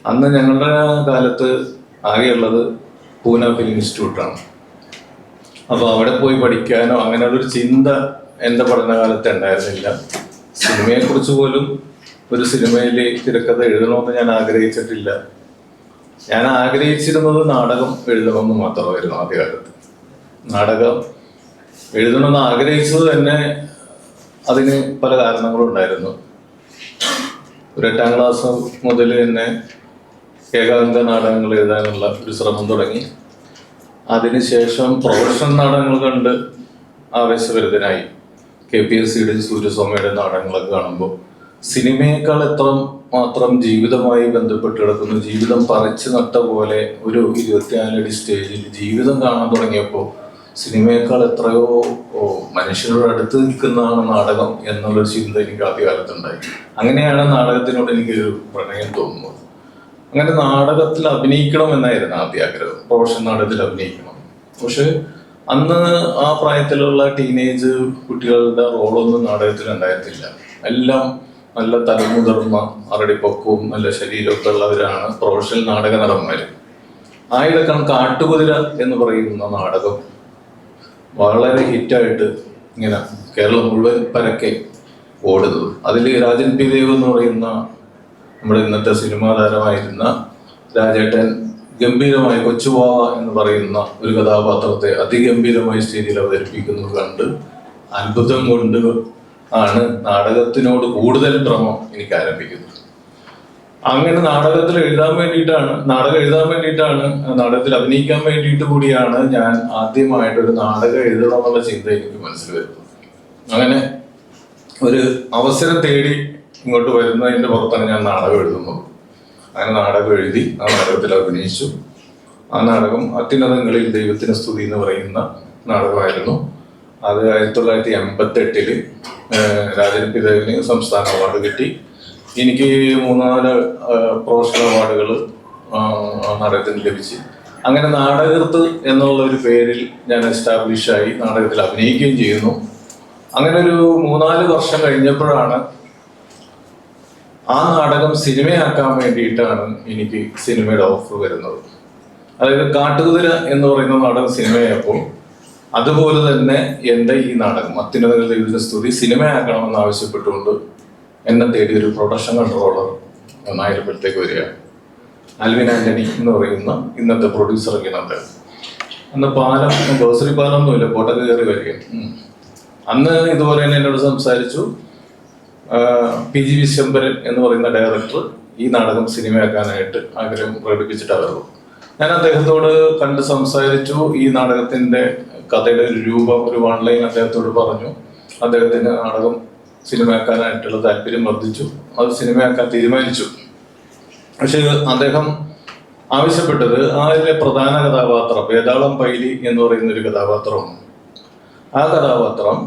അന്ന് ഞങ്ങളുടെ കാലത്ത് ആകെയുള്ളത് പൂന ഫിലിം ഇൻസ്റ്റിറ്റ്യൂട്ടാണ്. അപ്പോൾ അവിടെ പോയി പഠിക്കാനോ അങ്ങനെയുള്ളൊരു ചിന്ത എൻ്റെ പഠനകാലത്ത് ഉണ്ടായിരുന്നില്ല. സിനിമയെക്കുറിച്ച് പോലും ഒരു സിനിമയിൽ തിരക്കഥ എഴുതണമെന്ന് ഞാൻ ആഗ്രഹിച്ചിട്ടില്ല. ഞാൻ ആഗ്രഹിച്ചിരുന്നത് നാടകം എഴുതണമെന്ന് മാത്രമായിരുന്നു ആദ്യകാലത്ത്. നാടകം എഴുതണമെന്ന് ആഗ്രഹിച്ചത് തന്നെ അതിന് പല കാരണങ്ങളും ഉണ്ടായിരുന്നു. ഒരു 8ാം ക്ലാസ് മുതൽ തന്നെ ഏകാംഗ നാടകങ്ങൾ എഴുതാനുള്ള ഒരു ശ്രമം തുടങ്ങി. അതിനുശേഷം പ്രൊഫഷണൽ നാടകങ്ങൾ കണ്ട് ആവേശഭരിതനായി. KPSCയുടെ സൂര്യസ്വാമിയുടെ നാടകങ്ങളൊക്കെ കാണുമ്പോൾ സിനിമയേക്കാൾ എത്ര മാത്രം ജീവിതമായി ബന്ധപ്പെട്ട് കിടക്കുന്നു. ജീവിതം പറിച്ചു നട്ട പോലെ ഒരു 24 അടി സ്റ്റേജിൽ ജീവിതം കാണാൻ തുടങ്ങിയപ്പോൾ സിനിമയേക്കാൾ എത്രയോ മനുഷ്യരോട് അടുത്ത് നിൽക്കുന്നതാണ് നാടകം എന്നുള്ളൊരു ചിന്ത എനിക്ക് ആദ്യകാലത്തുണ്ടായി. അങ്ങനെയാണ് നാടകത്തിനോട് എനിക്കൊരു പ്രണയം തോന്നുന്നത്. അങ്ങനെ നാടകത്തിൽ അഭിനയിക്കണം എന്നായിരുന്നു ആദ്യ ആഗ്രഹം, പ്രൊഫഷണൽ നാടകത്തിൽ അഭിനയിക്കണം. പക്ഷെ അന്ന് ആ പ്രായത്തിലുള്ള ടീനേജ് കുട്ടികളുടെ റോളൊന്നും നാടകത്തിൽ ഉണ്ടായിരുന്നില്ല. എല്ലാം നല്ല തലമുതിർന്ന അറടിപ്പൊക്കവും നല്ല ശരീരമൊക്കെ ഉള്ളവരാണ് പ്രൊഫഷണൽ നാടക നടന്മാർ. ആയിടക്കാണ് കാട്ടുകുതിര എന്ന് പറയുന്ന നാടകം വളരെ ഹിറ്റായിട്ട് ഇങ്ങനെ കേരളം മുഴുവൻ പരക്കെ ഓടുന്നത്. അതിൽ രാജൻ പി ദേവ് എന്ന് പറയുന്ന നമ്മുടെ ഇന്നത്തെ സിനിമാ താരമായിരുന്ന രാജേട്ടൻ ഗംഭീരമായി കൊച്ചുവാവ എന്ന് പറയുന്ന ഒരു കഥാപാത്രത്തെ അതിഗംഭീരമായി സ്റ്റേജിൽ അവതരിപ്പിക്കുന്നത് കണ്ട് അത്ഭുതം കൊണ്ട് ആണ് നാടകത്തിനോട് കൂടുതൽ ഭ്രമം എനിക്ക് ആരംഭിക്കുന്നത്. അങ്ങനെ നാടകം എഴുതാൻ വേണ്ടിയിട്ടാണ് നാടകത്തിൽ അഭിനയിക്കാൻ വേണ്ടിയിട്ട് കൂടിയാണ് ഞാൻ ആദ്യമായിട്ടൊരു നാടകം എഴുതണം എന്നുള്ള ചിന്ത എനിക്ക് മനസ്സിൽ വരുന്നത്. അങ്ങനെ ഒരു അവസരം തേടി ഇങ്ങോട്ട് വരുന്നതിൻ്റെ പുറത്താണ് ഞാൻ നാടകം എഴുതുന്നത്. അങ്ങനെ നാടകം എഴുതി ആ നാടകത്തിൽ അഭിനയിച്ചു. ആ നാടകം അത്യുന്നതങ്ങളിൽ ദൈവത്തിന് സ്തുതി എന്ന് പറയുന്ന നാടകമായിരുന്നു. അത് 1988 രാജൻ പി ദേവിന് സംസ്ഥാന അവാർഡ് കിട്ടി. എനിക്ക് 3-4 പ്രൊഫഷണൽ അവാർഡുകൾ നാടകത്തിന് ലഭിച്ചു. അങ്ങനെ നാടകൃത്ത് എന്നുള്ള ഒരു പേരിൽ ഞാൻ എസ്റ്റാബ്ലിഷായി നാടകത്തിൽ അഭിനയിക്കുകയും ചെയ്യുന്നു. അങ്ങനെ ഒരു 3-4 വർഷം കഴിഞ്ഞപ്പോഴാണ് ആ നാടകം സിനിമയാക്കാൻ വേണ്ടിയിട്ടാണ് എനിക്ക് സിനിമയുടെ ഓഫർ വരുന്നത്. അതായത് കാട്ടുകുതിര എന്ന് പറയുന്ന നാടകം സിനിമയായപ്പോൾ അതുപോലെ തന്നെ എൻ്റെ ഈ നാടകം അത്യുന്നതങ്ങളിൽ ദൈവത്തിന്റെ സ്തുതി സിനിമയാക്കണമെന്ന് ആവശ്യപ്പെട്ടുകൊണ്ട് എന്നെ തേടി ഒരു പ്രൊഡക്ഷൻ കൺട്രോളർ നായരപ്പുറത്തേക്ക് വരികയാണ്. ആൽവിൻ ആന്റണി എന്ന് പറയുന്ന ഇന്നത്തെ പ്രൊഡ്യൂസറൊക്കെയാണ് അദ്ദേഹം. അന്ന് ബേസറി പാലമൊന്നുമില്ല, കോട്ട കയറി വരികയാണ്. അന്ന് ഇതുപോലെ തന്നെ എന്നോട് സംസാരിച്ചു. PG വിശ്വംഭരൻ എന്ന് പറയുന്ന ഡയറക്ടർ ഈ നാടകം സിനിമയാക്കാനായിട്ട് ആഗ്രഹം പ്രകടിപ്പിച്ചിട്ടാണ് വരുന്നത്. ഞാൻ അദ്ദേഹത്തോട് കണ്ട് സംസാരിച്ചു. ഈ നാടകത്തിന്റെ കഥയുടെ ഒരു രൂപം, ഒരു 1 ലൈൻ അദ്ദേഹത്തോട് പറഞ്ഞു. അദ്ദേഹത്തിന് നാടകം സിനിമയാക്കാനായിട്ടുള്ള താല്പര്യം വർദ്ധിച്ചു. അത് സിനിമയാക്കാൻ തീരുമാനിച്ചു. പക്ഷെ അദ്ദേഹം ആവശ്യപ്പെട്ടത് അതിലെ പ്രധാന കഥാപാത്രം വേതാളം പൈലി എന്ന് പറയുന്ന ഒരു കഥാപാത്രമാണ്. ആ കഥാപാത്രം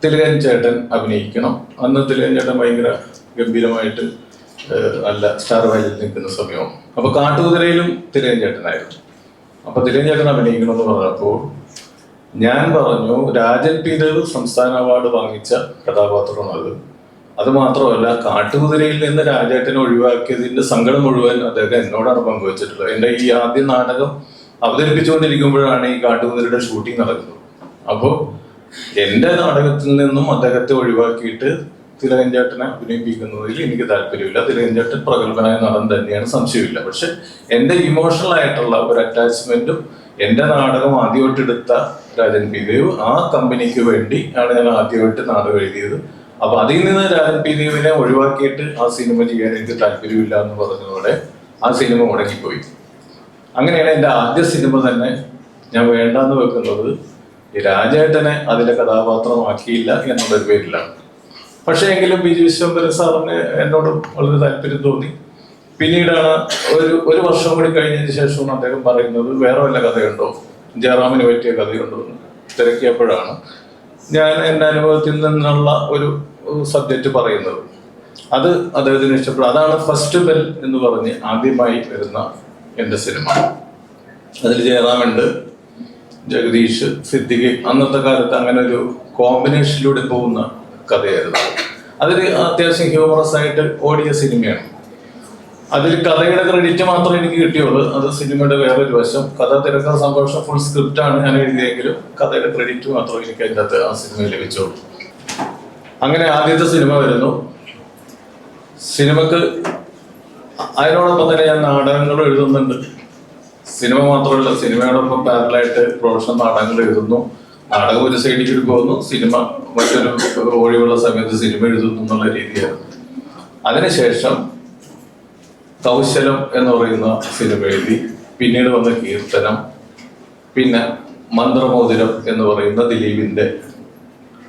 തിലകൻ ചേട്ടൻ അഭിനയിക്കണം. അന്ന് തിലകൻ ചേട്ടൻ ഭയങ്കര ഗംഭീരമായിട്ട് നല്ല സ്റ്റാർ വാല്യൂ നിൽക്കുന്ന സമയവും. അപ്പൊ കാട്ടുകുതിരയിലും തിലകൻ ചേട്ടനായിരുന്നു. അപ്പൊ തിലകൻ ചേട്ടൻ അഭിനയിക്കണം എന്ന് പറഞ്ഞപ്പോൾ ഞാൻ പറഞ്ഞു, രാജൻ പി ദേവ് സംസ്ഥാന അവാർഡ് വാങ്ങിച്ച കഥാപാത്രമാണ് അത് മാത്രമല്ല കാട്ടുകുതിരയിൽ നിന്ന് രാജേട്ടനെ ഒഴിവാക്കിയതിന്റെ സങ്കടം മുഴുവൻ അദ്ദേഹം എന്നോടാണ് പങ്കുവച്ചിട്ടുള്ളത്. എൻ്റെ ഈ ആദ്യ നാടകം അവതരിപ്പിച്ചുകൊണ്ടിരിക്കുമ്പോഴാണ് ഈ കാട്ടുകുതിരയുടെ ഷൂട്ടിംഗ് നടക്കുന്നത്. അപ്പോൾ എൻ്റെ നാടകത്തിൽ നിന്നും അദ്ദേഹത്തെ ഒഴിവാക്കിയിട്ട് തിലകൻ ചേട്ടനെ അഭിനയിപ്പിക്കുന്നതിൽ എനിക്ക് താല്പര്യമില്ല. തിലകൻ ചേട്ടൻ പ്രഗത്ഭനായ നടൻ തന്നെയാണ്, സംശയമില്ല. പക്ഷെ എൻ്റെ ഇമോഷണൽ ആയിട്ടുള്ള ഒരു അറ്റാച്ച്മെന്റും എൻ്റെ നാടകം ആദ്യമായിട്ട് എടുത്ത രാജൻ പി ദേവ് ആ കമ്പനിക്ക് വേണ്ടി ആണ് ഞാൻ ആദ്യമായിട്ട് നാടകം എഴുതിയത്. അപ്പൊ അതിൽ നിന്ന് രാജൻ പി ദേവിനെ ഒഴിവാക്കിയിട്ട് ആ സിനിമ ചെയ്യാൻ എനിക്ക് താല്പര്യമില്ല എന്ന് പറഞ്ഞതോടെ ആ സിനിമ മുടങ്ങിപ്പോയി. അങ്ങനെയാണ് എൻ്റെ ആദ്യ സിനിമ തന്നെ ഞാൻ വേണ്ടാന്ന് വെക്കുന്നത് ഈ രാജേട്ടനെ അതിലെ കഥാപാത്രമാക്കിയില്ല എന്നുള്ളൊരു പേരിലാണ്. പക്ഷേ എങ്കിലും PG വിശ്വംഭരൻ സാറിന് എന്നോട് വളരെ താല്പര്യം തോന്നി. പിന്നീടാണ് ഒരു വർഷം കൂടി കഴിഞ്ഞതിന് ശേഷമാണ് അദ്ദേഹം പറയുന്നത് വേറെ വല്ല കഥയുണ്ടോ, ജയറാമിന് പറ്റിയ കഥയുണ്ടോ എന്ന് തിരക്കിയപ്പോഴാണ് ഞാൻ എൻ്റെ അനുഭവത്തിൽ നിന്നുള്ള ഒരു സബ്ജക്റ്റ് പറയുന്നത്. അത് അദ്ദേഹത്തിന് ഇഷ്ടപ്പെടും. അതാണ് ഫസ്റ്റ് ബെൽ എന്ന് പറഞ്ഞ് ആദ്യമായി വരുന്ന എൻ്റെ സിനിമ. അതിൽ ജയറാമുണ്ട്, ജഗദീഷ്, സിദ്ദിഖ്. അന്നത്തെ കാലത്ത് അങ്ങനെ ഒരു കോമ്പിനേഷനിലൂടെ പോകുന്ന കഥയായിരുന്നു. അതിൽ അത്യാവശ്യം ഹ്യൂമറസ് ആയിട്ട് ഓടിയ സിനിമയാണ്. അതിൽ കഥയുടെ ക്രെഡിറ്റ് മാത്രമേ എനിക്ക് കിട്ടിയുള്ളൂ. അത് സിനിമയുടെ വേറൊരു വശം. കഥ, തിരക്കഥ, സംഭാഷണം ഫുൾ സ്ക്രിപ്റ്റാണ് ഞാൻ എഴുതിയെങ്കിലും കഥയുടെ ക്രെഡിറ്റ് മാത്രമേ എനിക്ക് അതിൻ്റെ അകത്ത് ആ സിനിമയിൽ ലഭിച്ചുള്ളൂ. അങ്ങനെ ആദ്യത്തെ സിനിമ വരുന്നു. സിനിമക്ക് അതിനോടൊപ്പം തന്നെ ഞാൻ നാടകങ്ങൾ എഴുതുന്നുണ്ട്. സിനിമ മാത്രമല്ല, സിനിമയോടൊപ്പം പാരലായിട്ട് പ്രൊഫഷണൽ നാടകങ്ങൾ എഴുതുന്നു. നാടകം ഒരു സൈഡിലേക്ക് പോകുന്നു, സിനിമ മറ്റൊരു ഒഴിവുള്ള സമയത്ത് സിനിമ എഴുതുന്നു എന്നുള്ള രീതിയായിരുന്നു. അതിനുശേഷം കൗശലം എന്ന് പറയുന്ന സിനിമ എഴുതി. പിന്നീട് വന്ന കീർത്തനം, പിന്നെ മന്ത്രമോതിരം എന്ന് പറയുന്ന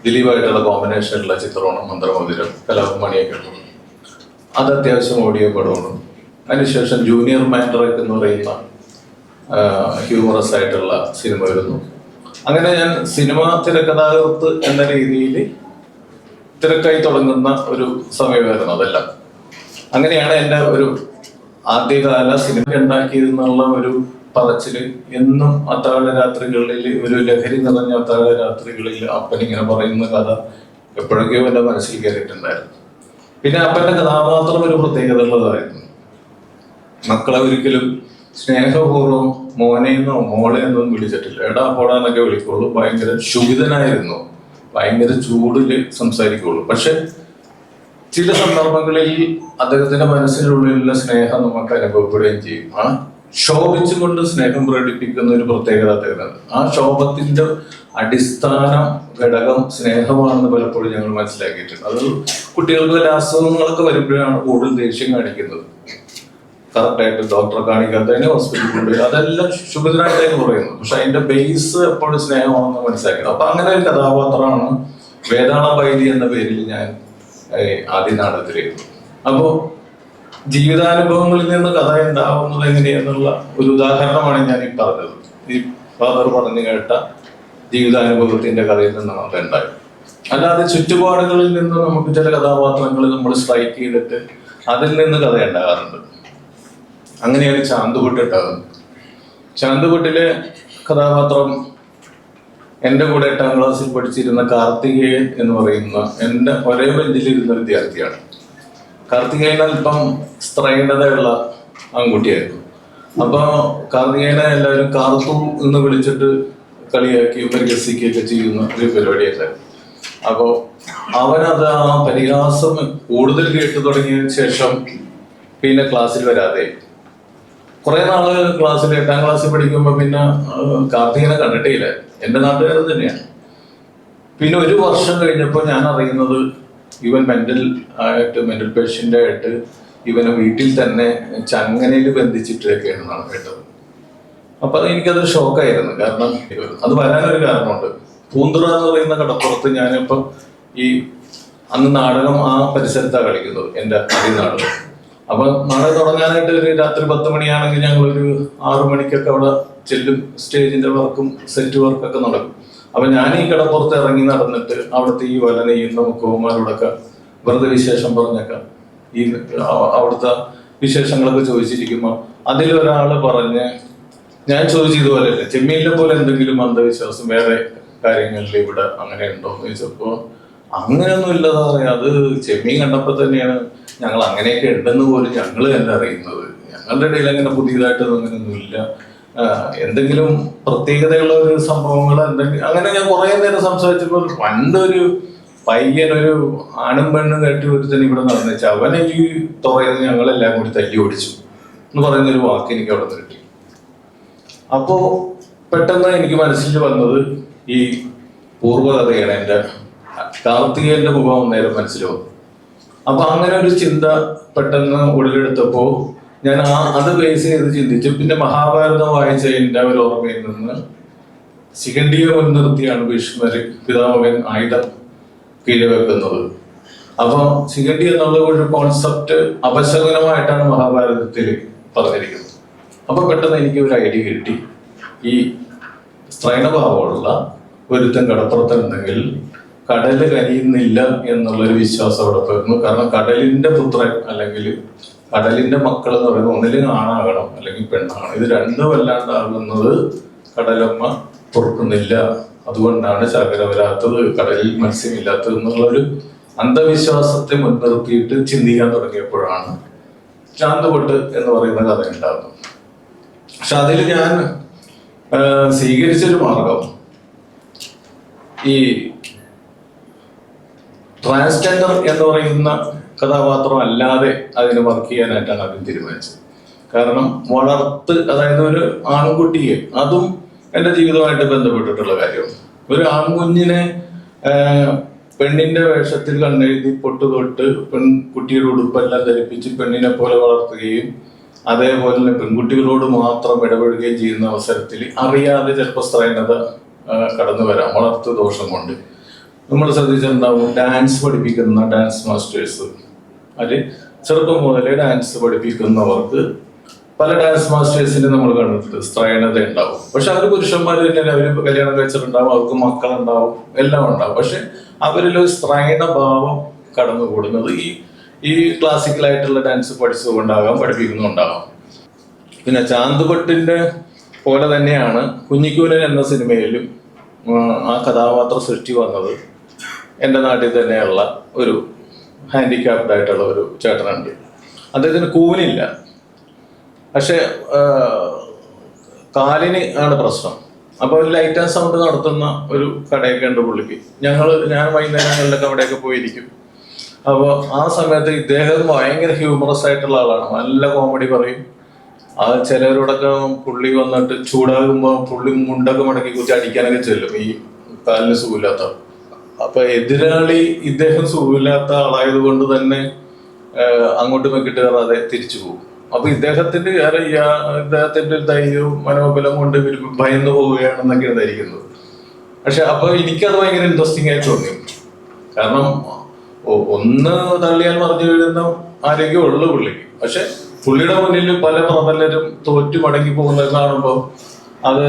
ദിലീപായിട്ടുള്ള കോമ്പിനേഷനുള്ള ചിത്രമാണ് മന്ത്രമോതിരം. കലാഭമണിയൊക്കെ ഉള്ളത്. അത് അത്യാവശ്യം ഓഡിയോ പടമാണ്. അതിനുശേഷം ജൂനിയർ മാൻഡ്രക് എന്ന് പറയുന്ന ഹ്യൂമറസ് ആയിട്ടുള്ള സിനിമ വരുന്നു. അങ്ങനെ ഞാൻ സിനിമ തിരക്കഥാകൃത്ത് എന്ന രീതിയിൽ തിരക്കായി തുടങ്ങുന്ന ഒരു സമയമായിരുന്നു അതെല്ലാം. അങ്ങനെയാണ് എൻ്റെ ഒരു ആദ്യകാല സിനിമ ഉണ്ടാക്കിയെന്നുള്ള ഒരു പറച്ചില് എന്നും അത്താഴ രാത്രികളിൽ, ഒരു ലഹരി നിറഞ്ഞ അത്താഴ രാത്രികളിൽ അപ്പൻ ഇങ്ങനെ പറയുന്ന കഥ എപ്പോഴൊക്കെയോ എൻ്റെ മനസ്സിൽ കയറിയിട്ടുണ്ടായിരുന്നു. പിന്നെ അപ്പൻ്റെ കഥാപാത്രം ഒരു പ്രത്യേകത ഉള്ളതായിരുന്നു. മക്കളെ ഒരിക്കലും സ്നേഹപൂർവ്വം മോനെന്നോ മോളെന്നോ വിളിച്ചിട്ടില്ല. എടാ പോടാന്നൊക്കെ വിളിക്കുള്ളൂ. ഭയങ്കര ക്ഷുഭിതനായിരുന്നു, ഭയങ്കര ചൂടില് സംസാരിക്കുള്ളൂ. പക്ഷെ ചില സന്ദർഭങ്ങളിൽ അദ്ദേഹത്തിന്റെ മനസ്സിനുള്ളിലുള്ള സ്നേഹം നമുക്ക് അനുഭവപ്പെടുകയും ചെയ്യും. ആ ശോഭിച്ചുകൊണ്ട് സ്നേഹം പ്രകടിപ്പിക്കുന്ന ഒരു പ്രത്യേകത അദ്ദേഹം. ആ ശോഭത്തിന്റെ അടിസ്ഥാന ഘടകം സ്നേഹമാണെന്ന് പലപ്പോഴും ഞങ്ങൾ മനസ്സിലാക്കിയിട്ടുണ്ട്. അത് കുട്ടികൾക്ക് വല്ല അസുഖങ്ങളൊക്കെ വരുമ്പോഴാണ് കൂടുതൽ ദേഷ്യം കാണിക്കുന്നത്. കറക്റ്റായിട്ട് ഡോക്ടറെ കാണിക്കാത്തതിന് ഹോസ്പിറ്റലിൽ കൊണ്ടുപോയി അതെല്ലാം ശുഭിതനായിട്ടാണ് പറയുന്നത്. പക്ഷെ അതിന്റെ ബേസ് എപ്പോഴും സ്നേഹമാണെന്ന് മനസ്സിലാക്കിയത്. അപ്പൊ അങ്ങനെ ഒരു കഥാപാത്രമാണ് വേതാള വൈദ്യ എന്ന പേരിൽ ഞാൻ ആദ്യ നാടകത്തിലായിരുന്നു. അപ്പോ ജീവിതാനുഭവങ്ങളിൽ നിന്ന് കഥ ഉണ്ടാവുന്നത് എങ്ങനെയെന്നുള്ള ഒരു ഉദാഹരണമാണ് ഞാൻ ഈ പറഞ്ഞത്. ഈ ഫാദർ പറഞ്ഞു കേട്ട ജീവിതാനുഭവത്തിന്റെ കഥയിൽ നിന്നാണ് അത് ഉണ്ടായത്. അല്ലാതെ ചുറ്റുപാടുകളിൽ നിന്ന് നമുക്ക് ചില കഥാപാത്രങ്ങൾ നമ്മൾ സ്ട്രൈക്ക് ചെയ്തിട്ട് അതിൽ നിന്ന് കഥ ഉണ്ടാകാറുണ്ട്. അങ്ങനെയാണ് ചാന്തുകുട്ടി ഉണ്ടാകുന്നത്. ചാന്തുകുട്ടിലെ കഥാപാത്രം എൻ്റെ കൂടെ 8ാം ക്ലാസ്സിൽ പഠിച്ചിരുന്ന കാർത്തികേയൻ എന്ന് പറയുന്ന എൻ്റെ ഒരേ ബെഞ്ചിലിരുന്ന വിദ്യാർത്ഥിയാണ്. കാർത്തികേയൻ അല്പം സ്ത്രൈണതയുള്ള ആൺകുട്ടിയായിരുന്നു. അപ്പോൾ കാർത്തികേയനെ എല്ലാവരും കാർത്തു എന്ന് വിളിച്ചിട്ട് കളിയാക്കി പരിഹസിക്കുകയൊക്കെ ചെയ്യുന്ന ഒരു പരിപാടിയായിരുന്നു. അപ്പോൾ അവനത് ആ പരിഹാസം കൂടുതൽ കേട്ടു തുടങ്ങിയതിന് ശേഷം പിന്നെ ക്ലാസ്സിൽ വരാതെ കുറെ നാള് ക്ലാസ്സിൽ 8ാം ക്ലാസ്സിൽ പഠിക്കുമ്പോൾ പിന്നെ കാർത്തികനെ കണ്ടിട്ടേ ഇല്ല. എൻ്റെ നാട്ടുകാരൻ തന്നെയാണ്. പിന്നെ ഒരു വർഷം കഴിഞ്ഞപ്പോൾ ഞാൻ അറിയുന്നത് ഇവൻ മെന്റൽ പേഷ്യൻ്റ് ആയിട്ട് ഇവനെ വീട്ടിൽ തന്നെ ചങ്ങനയിൽ ബന്ധിച്ചിട്ടൊക്കെയാണെന്നാണ് കേട്ടത്. അപ്പൊ എനിക്കതൊരു ഷോക്കായിരുന്നു. കാരണം അത് വരാനൊരു കാരണമുണ്ട്. പൂന്തുറ എന്ന് പറയുന്ന കടപ്പുറത്ത് ഞാനിപ്പം അന്ന് നാടകം ആ പരിസരത്താണ് കളിക്കുന്നത്, എൻ്റെ ആദ്യ നാടകം. അപ്പൊ നാടകം തുടങ്ങാനായിട്ട് ഒരു രാത്രി 10 മണിയാണെങ്കിൽ ഞങ്ങളൊരു 6 മണിക്കൊക്കെ അവിടെ ചെല്ലും. സ്റ്റേജിന്റെ വർക്കും സെറ്റ് വർക്കൊക്കെ നടക്കും. അപ്പൊ ഞാൻ ഈ കടപ്പുറത്ത് ഇറങ്ങി നടന്നിട്ട് അവിടുത്തെ ഈ വല നെയ്യുന്ന മുക്കവന്മാരോടൊക്കെ വെറുതെ വിശേഷം പറഞ്ഞൊക്കെ ഈ അവിടുത്തെ വിശേഷങ്ങളൊക്കെ ചോദിച്ചിരിക്കുമ്പോൾ അതിലൊരാള് പറഞ്ഞ്, ഞാൻ ചോദിച്ചതുപോലെയല്ലേ ചെമ്മീനിലെ പോലെ എന്തെങ്കിലും അന്ധവിശ്വാസം വേറെ കാര്യങ്ങളിൽ ഇവിടെ അങ്ങനെ ഉണ്ടോ എന്ന് ചോദിച്ചപ്പോ അങ്ങനെയൊന്നും ഇല്ലതാ പറയാ. അത് ചെമ്മീൻ കണ്ടപ്പോ തന്നെയാണ് ഞങ്ങൾ അങ്ങനെയൊക്കെ ഉണ്ടെന്ന് പോലും ഞങ്ങൾ തന്നെ അറിയുന്നത്. ഞങ്ങളുടെ ഇടയിൽ അങ്ങനെ പുതിയതായിട്ടൊന്നും അങ്ങനെയൊന്നും ഇല്ല. എന്തെങ്കിലും പ്രത്യേകതയുള്ള ഒരു സംഭവങ്ങൾ എന്തെങ്കിലും അങ്ങനെ ഞാൻ കുറെ നേരം സംസാരിച്ചപ്പോൾ പണ്ടൊരു പയ്യൻ ഒരു ആണും പെണ്ണും കെട്ടി ഒരുത്തൻ ഇവിടെ നടന്നു അവനെ ഈ തുറയുന്നത് ഞങ്ങളെല്ലാം കൂടി തല്ലി ഓടിച്ചു എന്ന് പറയുന്നൊരു വാക്ക് എനിക്ക് അവിടെ നിന്ന് കിട്ടി. അപ്പോ പെട്ടെന്ന് എനിക്ക് മനസ്സിൽ വന്നത് ഈ പൂർവ്വകഥയാണ്. എൻ്റെ കാർത്തികേയന്റെ മുഖം നേരം മനസ്സിൽ വന്നു. അപ്പൊ അങ്ങനെ ഒരു ചിന്ത പെട്ടെന്ന് ഉടലെടുത്തപ്പോ ഞാൻ അത് ബേസ് ചെയ്ത് ചിന്തിച്ചു. പിന്നെ മഹാഭാരതം വായിച്ച എൻ്റെ ഒരു ഓർമ്മയിൽ നിന്ന് ശിഖണ്ഡിയെ മുൻനിർത്തിയാണ് ഭീഷ്മര് പിതാമകൻ ആയുധം കീഴ്വെക്കുന്നത്. അപ്പൊ ശിഖണ്ഡി എന്നുള്ള ഒരു കോൺസെപ്റ്റ് അപശകനമായിട്ടാണ് മഹാഭാരതത്തിൽ പറഞ്ഞിരിക്കുന്നത്. അപ്പൊ പെട്ടെന്ന് എനിക്ക് ഒരു ഐഡിയ കിട്ടി. ഈ സ്ത്രൈണഭാവമുള്ള ഒരുത്തൻ കടപ്പുറത്തുണ്ടെങ്കിൽ കടല് കനിയുന്നില്ല എന്നുള്ളൊരു വിശ്വാസം അവിടെ വരുന്നു. കാരണം കടലിന്റെ പുത്രൻ അല്ലെങ്കിൽ കടലിന്റെ മക്കൾ എന്ന് പറയുന്നത് ഒന്നിലും ആണാകണം അല്ലെങ്കിൽ പെണ്ണാകണം. ഇത് രണ്ടും അല്ലാണ്ടാകുന്നത് കടലമ്മ പൊറുക്കുന്നില്ല. അതുകൊണ്ടാണ് ശർക്കര വരാത്തത്, കടലിൽ മത്സ്യമില്ലാത്തത് എന്നുള്ളൊരു അന്ധവിശ്വാസത്തെ മുൻനിർത്തിയിട്ട് ചിന്തിക്കാൻ തുടങ്ങിയപ്പോഴാണ് ചാന്തുപൊട്ട് എന്ന് പറയുന്ന കഥ ഉണ്ടായിരുന്നു. പക്ഷെ അതിൽ ഞാൻ സ്വീകരിച്ചൊരു മാർഗം ഈ ട്രാൻസ്ജെൻഡർ എന്ന് പറയുന്ന കഥാപാത്രം അല്ലാതെ അതിന് വർക്ക് ചെയ്യാനായിട്ടാണ് ആദ്യം തീരുമാനിച്ചത്. കാരണം അതായത് ഒരു ആൺകുട്ടിയെ, അതും എൻ്റെ ജീവിതമായിട്ട് ബന്ധപ്പെട്ടിട്ടുള്ള കാര്യമാണ്. ഒരു ആൺകുഞ്ഞിനെ പെണ്ണിന്റെ വേഷത്തിൽ കണ്ണെഴുതി പൊട്ട് തൊട്ട് പെൺകുട്ടിയുടെ ഉടുപ്പെല്ലാം ധരിപ്പിച്ച് പെണ്ണിനെ പോലെ വളർത്തുകയും അതേപോലെ തന്നെ പെൺകുട്ടികളോട് മാത്രം ഇടപെടുകയും ചെയ്യുന്ന അവസരത്തിൽ അറിയാതെ ചിലപ്പോൾ സ്ത്രൈണത കടന്നു വരാം, വളർത്തു ദോഷം കൊണ്ട്. നമ്മൾ ശ്രദ്ധിച്ചിട്ടുണ്ടാവും, ഡാൻസ് പഠിപ്പിക്കുന്ന ഡാൻസ് മാസ്റ്റേഴ്സ്, അത് ചെറുപ്പം മുതലേ ഡാൻസ് പഠിപ്പിക്കുന്നവർക്ക് പല ഡാൻസ് മാസ്റ്റേഴ്സിനെ നമ്മൾ കണ്ടിട്ടുണ്ട് സ്ത്രൈണത ഉണ്ടാവും. പക്ഷെ അവർ പുരുഷന്മാർ തന്നെ, അവർ കല്യാണം കഴിച്ചിട്ടുണ്ടാവും, അവർക്ക് മക്കളുണ്ടാവും, എല്ലാം ഉണ്ടാവും. പക്ഷെ അവരിലൊരു സ്ത്രൈണ ഭാവം കടന്നുകൂടുന്നത് ഈ ക്ലാസിക്കലായിട്ടുള്ള ഡാൻസ് പഠിച്ചുകൊണ്ടാകാം, പഠിപ്പിക്കുന്നുണ്ടാകാം. പിന്നെ ചാന്തുപൊട്ടിന്റെ പോലെ തന്നെയാണ് കുഞ്ഞിക്കൂനൻ എന്ന സിനിമയിലും ആ കഥാപാത്ര സൃഷ്ടി വന്നത്. എൻ്റെ നാട്ടിൽ തന്നെയുള്ള ഒരു ഹാൻഡിക്യാപ്ഡ് ആയിട്ടുള്ള ഒരു ചേട്ടനുണ്ട്. അദ്ദേഹത്തിന് കൂനില്ല, പക്ഷെ കാലിന് ആണ് പ്രശ്നം. അപ്പോൾ ഒരു ലൈറ്റ് ആൻഡ് സൗണ്ട് നടത്തുന്ന ഒരു കടയൊക്കെ ഉണ്ട് പുള്ളിക്ക്. ഞാൻ വൈകുന്നേരങ്ങളിലൊക്കെ അവിടെയൊക്കെ പോയിരിക്കും. അപ്പോൾ ആ സമയത്ത് ഇദ്ദേഹം ഭയങ്കര ഹ്യൂമറസ് ആയിട്ടുള്ള ആളാണ്, നല്ല കോമഡി പറയും. ചിലരോടൊക്കെ പുള്ളി വന്നിട്ട് ചൂടാകുമ്പോൾ പുള്ളി മുണ്ടൊക്കെ മടക്കി കുത്തി അടിക്കാനൊക്കെ ചെല്ലും, ഈ കാലിന് സുഖമില്ലാത്ത. അപ്പൊ എതിരാളി ഇദ്ദേഹം സുഖമില്ലാത്ത ആളായത് കൊണ്ട് തന്നെ അങ്ങോട്ടും ഇങ്ങോട്ട് കയറാതെ തിരിച്ചു പോകും. അപ്പൊ ഇദ്ദേഹത്തിന്റെ ധൈര്യവും മനോബലം കൊണ്ട് ഭയന്നു പോവുകയാണെന്നൊക്കെയാണ് ധരിക്കുന്നത്. പക്ഷെ അപ്പൊ എനിക്കത് ഭയങ്കര ഇൻട്രസ്റ്റിംഗ് ആയി തോന്നി. കാരണം ഒന്ന് തള്ളിയാൽ മറിഞ്ഞു വീഴുന്ന ആരോഗ്യമുള്ളു പുള്ളിക്ക്. പക്ഷെ പുള്ളിയുടെ മുന്നിൽ പല പ്രബലരും തോറ്റു മടങ്ങി പോകുന്നത് കാണുമ്പോൾ അത്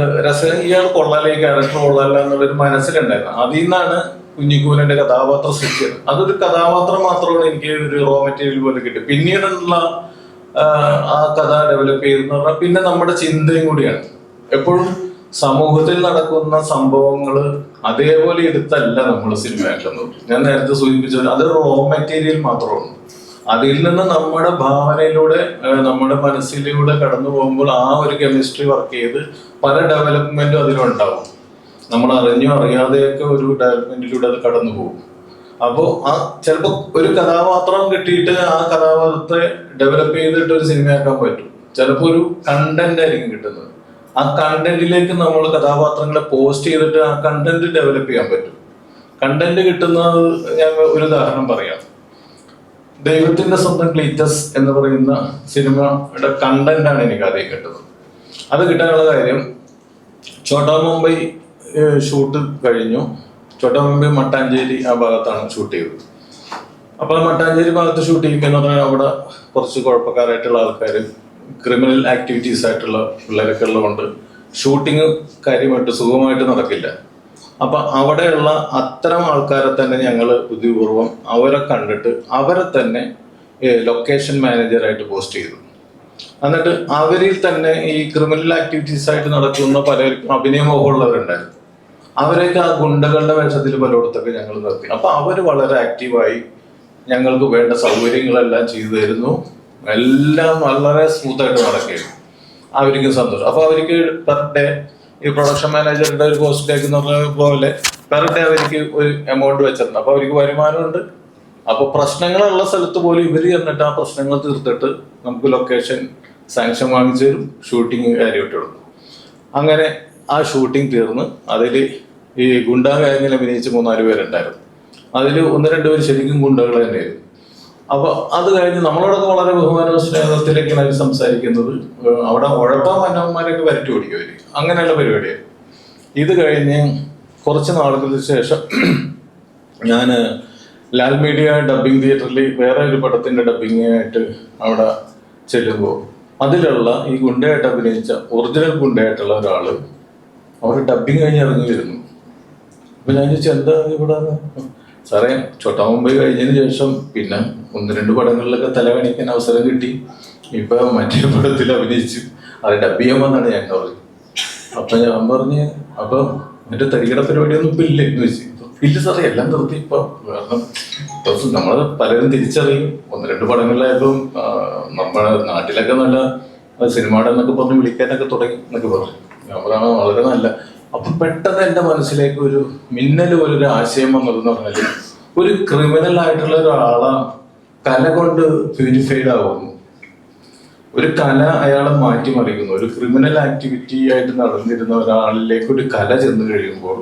ഇയാൾ കൊള്ളാലേ, ക്യാരക്ടർ കൊള്ളാല എന്നുള്ളൊരു മനസ്സിലുണ്ടായിരുന്നു. അതിൽ നിന്നാണ് കുഞ്ഞിക്കൂനന്റെ കഥാപാത്രം സൃഷ്ടിച്ചത്. അതൊരു കഥാപാത്രം മാത്രമാണ് എനിക്ക് ഒരു റോ മെറ്റീരിയൽ പോലെ കിട്ടി. പിന്നീടുള്ള ആ കഥ ഡെവലപ്പ് ചെയ്തെന്ന് പറഞ്ഞാൽ പിന്നെ നമ്മുടെ ചിന്തയും കൂടിയാണ്. എപ്പോഴും സമൂഹത്തിൽ നടക്കുന്ന സംഭവങ്ങൾ അതേപോലെ എടുത്തല്ല നമ്മൾ സിനിമയാക്കുന്നത്. ഞാൻ നേരത്തെ സൂചിപ്പിച്ചത് അത് റോ മെറ്റീരിയൽ മാത്രമാണ്. അതിൽ നിന്ന് നമ്മുടെ ഭാവനയിലൂടെ, നമ്മുടെ മനസ്സിലൂടെ കടന്നു പോകുമ്പോൾ ആ ഒരു കെമിസ്ട്രി വർക്ക് ചെയ്ത് പല ഡെവലപ്മെന്റും അതിലുണ്ടാവും. നമ്മൾ അറിഞ്ഞോ അറിയാതെയൊക്കെ ഒരു ഡെവലപ്മെന്റിലൂടെ അത് കടന്നു പോകും. അപ്പോൾ ചിലപ്പോൾ ഒരു കഥാപാത്രം കിട്ടിയിട്ട് ആ കഥാപാത്രത്തെ ഡെവലപ്പ് ചെയ്തിട്ട് ഒരു സിനിമയാക്കാൻ പറ്റും. ചിലപ്പോൾ ഒരു കണ്ടന്റ് ആയിരിക്കും കിട്ടുന്നത്. ആ കണ്ടന്റിലേക്ക് നമ്മൾ കഥാപാത്രങ്ങളെ പോസ്റ്റ് ചെയ്തിട്ട് ആ കണ്ടന്റ് ഡെവലപ്പ് ചെയ്യാൻ പറ്റും. കണ്ടന്റ് കിട്ടുന്നത് ഞാൻ ഒരു ഉദാഹരണം പറയാം. ദൈവത്തിന്റെ സ്വന്തം ക്ലീറ്റസ് എന്ന് പറയുന്ന സിനിമയുടെ കണ്ടന്റാണ് എനിക്ക് ആദ്യം കിട്ടുന്നത്. അത് കിട്ടാനുള്ള കാര്യം, ഛോട്ടാ മുംബൈ ഷൂട്ട് കഴിഞ്ഞു. ഛോട്ടാ മുംബൈ മട്ടാഞ്ചേരി ആ ഭാഗത്താണ് ഷൂട്ട് ചെയ്തത്. അപ്പോൾ മട്ടാഞ്ചേരി ഭാഗത്ത് ഷൂട്ട് ചെയ്യുമ്പോൾ പറഞ്ഞാൽ അവിടെ കുറച്ച് കുഴപ്പക്കാരായിട്ടുള്ള ആൾക്കാർ, ക്രിമിനൽ ആക്ടിവിറ്റീസ് ആയിട്ടുള്ള പിള്ളേരൊക്കെ ഉള്ളതുകൊണ്ട് ഷൂട്ടിങ് കാര്യമായിട്ട് സുഖമായിട്ട് നടക്കില്ല. അപ്പൊ അവിടെയുള്ള അത്തരം ആൾക്കാരെ തന്നെ ഞങ്ങൾ ബുദ്ധിപൂർവ്വം അവരെ കണ്ടിട്ട് അവരെ തന്നെ ലൊക്കേഷൻ മാനേജറായിട്ട് പോസ്റ്റ് ചെയ്തു. എന്നിട്ട് അവരിൽ തന്നെ ഈ ക്രിമിനൽ ആക്ടിവിറ്റീസ് ആയിട്ട് നടക്കുന്ന പലർക്കും അഭിനയമോഹമുള്ളവരുണ്ടായിരുന്നു. അവരെയൊക്കെ ആ ഗുണ്ടകളുടെ വേഷത്തിൽ പലയിടത്തൊക്കെ ഞങ്ങൾ നിർത്തി. അപ്പൊ അവര് വളരെ ആക്റ്റീവായി ഞങ്ങൾക്ക് വേണ്ട സൗകര്യങ്ങളെല്ലാം ചെയ്തു തരുന്നു. എല്ലാം വളരെ സ്മൂത്തായിട്ട് നടക്കുകയാണ്. അവർക്കും സന്തോഷം. അപ്പൊ അവർക്ക് പെർ ഡേ ഈ പ്രൊഡക്ഷൻ മാനേജറുടെ ഒരു പോസ്റ്റിലേക്ക് എന്ന് പറഞ്ഞ പോലെ പെർ ഡേ അവർക്ക് ഒരു എമൗണ്ട് വെച്ചിട്ടുണ്ട്. അപ്പൊ അവർക്ക് വരുമാനമുണ്ട്. അപ്പൊ പ്രശ്നങ്ങളുള്ള സ്ഥലത്ത് പോലും ഇവർ ചെന്നിട്ട് ആ പ്രശ്നങ്ങൾ തീർത്തിട്ട് നമുക്ക് ലൊക്കേഷൻ സാങ്ഷൻ വാങ്ങിച്ചു തരും, ഷൂട്ടിങ് കാര്യമായിട്ട് കൊടുക്കും. അങ്ങനെ ആ ഷൂട്ടിംഗ് തീർന്ന് അതിൽ ഈ ഗുണ്ടാ ഗാങ്ങിൽ അഭിനയിച്ച് 3-4 പേരുണ്ടായിരുന്നു. അതിൽ 1-2 പേര് ശരിക്കും ഗുണ്ടകൾ തന്നെയായിരുന്നു. അപ്പൊ അത് കഴിഞ്ഞ് നമ്മളോടൊക്കെ വളരെ ബഹുമാനവും സ്നേഹത്തിലേക്കാണ് അവർ സംസാരിക്കുന്നത്. അവിടെ ഉഴപ്പാൻ മന്നന്മാരൊക്കെ വരട്ടി ഓടിക്കും അവര്. അങ്ങനെയുള്ള പരിപാടിയാണ്. ഇത് കഴിഞ്ഞ് കുറച്ച് നാളുകൾക്ക് ശേഷം ഞാൻ ലാൽ മീഡിയ ഡബ്ബിംഗ് തിയേറ്ററിൽ വേറെ ഒരു പടത്തിന്റെ ഡബ്ബിംഗ് ആയിട്ട് അവിടെ ചെല്ലുമ്പോൾ അതിലുള്ള ഈ ഗുണ്ടയായിട്ട് അഭിനയിച്ച ഒറിജിനൽ ഗുണ്ടയായിട്ടുള്ള ഒരാള് അവർ ഡബ്ബിംഗ് കഴിഞ്ഞ് ഇറങ്ങി വരുന്നു. അപ്പൊ ഞാൻ ചോദിച്ചു, എന്താ ഇവിടെ? സാറേ, ഛോട്ടാ മുംബൈ കഴിഞ്ഞതിന് ശേഷം പിന്നെ 1-2 പടങ്ങളിലൊക്കെ തലവണിക്കാൻ അവസരം കിട്ടി. ഇപ്പൊ മറ്റേ പടത്തിൽ അഭിനയിച്ചു, അത് ഡബ് ചെയ്യാൻ വന്നാണ് ഞാൻ പറഞ്ഞത്. അപ്പൊ ഞാൻ പറഞ്ഞ്, അപ്പൊ മറ്റേ തരികട പരിപാടിയൊന്നും ഇപ്പൊ ഇല്ല എന്ന് വെച്ചു. ഇല്ല സാറേ, എല്ലാം നിർത്തി ഇപ്പൊ. കാരണം നമ്മൾ പലരും തിരിച്ചറിയും. 1-2 പടങ്ങളിലായപ്പം നമ്മുടെ നാട്ടിലൊക്കെ നല്ല സിനിമയുടെ എന്നൊക്കെ പറഞ്ഞ് വിളിക്കാനൊക്കെ തുടങ്ങി എന്നൊക്കെ പറഞ്ഞു. നമ്മളാണ് വളരെ നല്ല. അപ്പൊ പെട്ടെന്ന് എന്റെ മനസ്സിലേക്ക് ഒരു മിന്നൽ പോലൊരു ആശയം വന്നതെന്ന് പറഞ്ഞാല്, ഒരു ക്രിമിനൽ ആയിട്ടുള്ള ഒരാളെ കല കൊണ്ട് പ്യൂരിഫൈഡ് ആവുന്നു. ഒരു കല അയാളെ മാറ്റിമറിക്കുന്നു. ഒരു ക്രിമിനൽ ആക്ടിവിറ്റി ആയിട്ട് നടന്നിരുന്ന ഒരാളിലേക്ക് ഒരു കല ചെന്ന് കഴിയുമ്പോൾ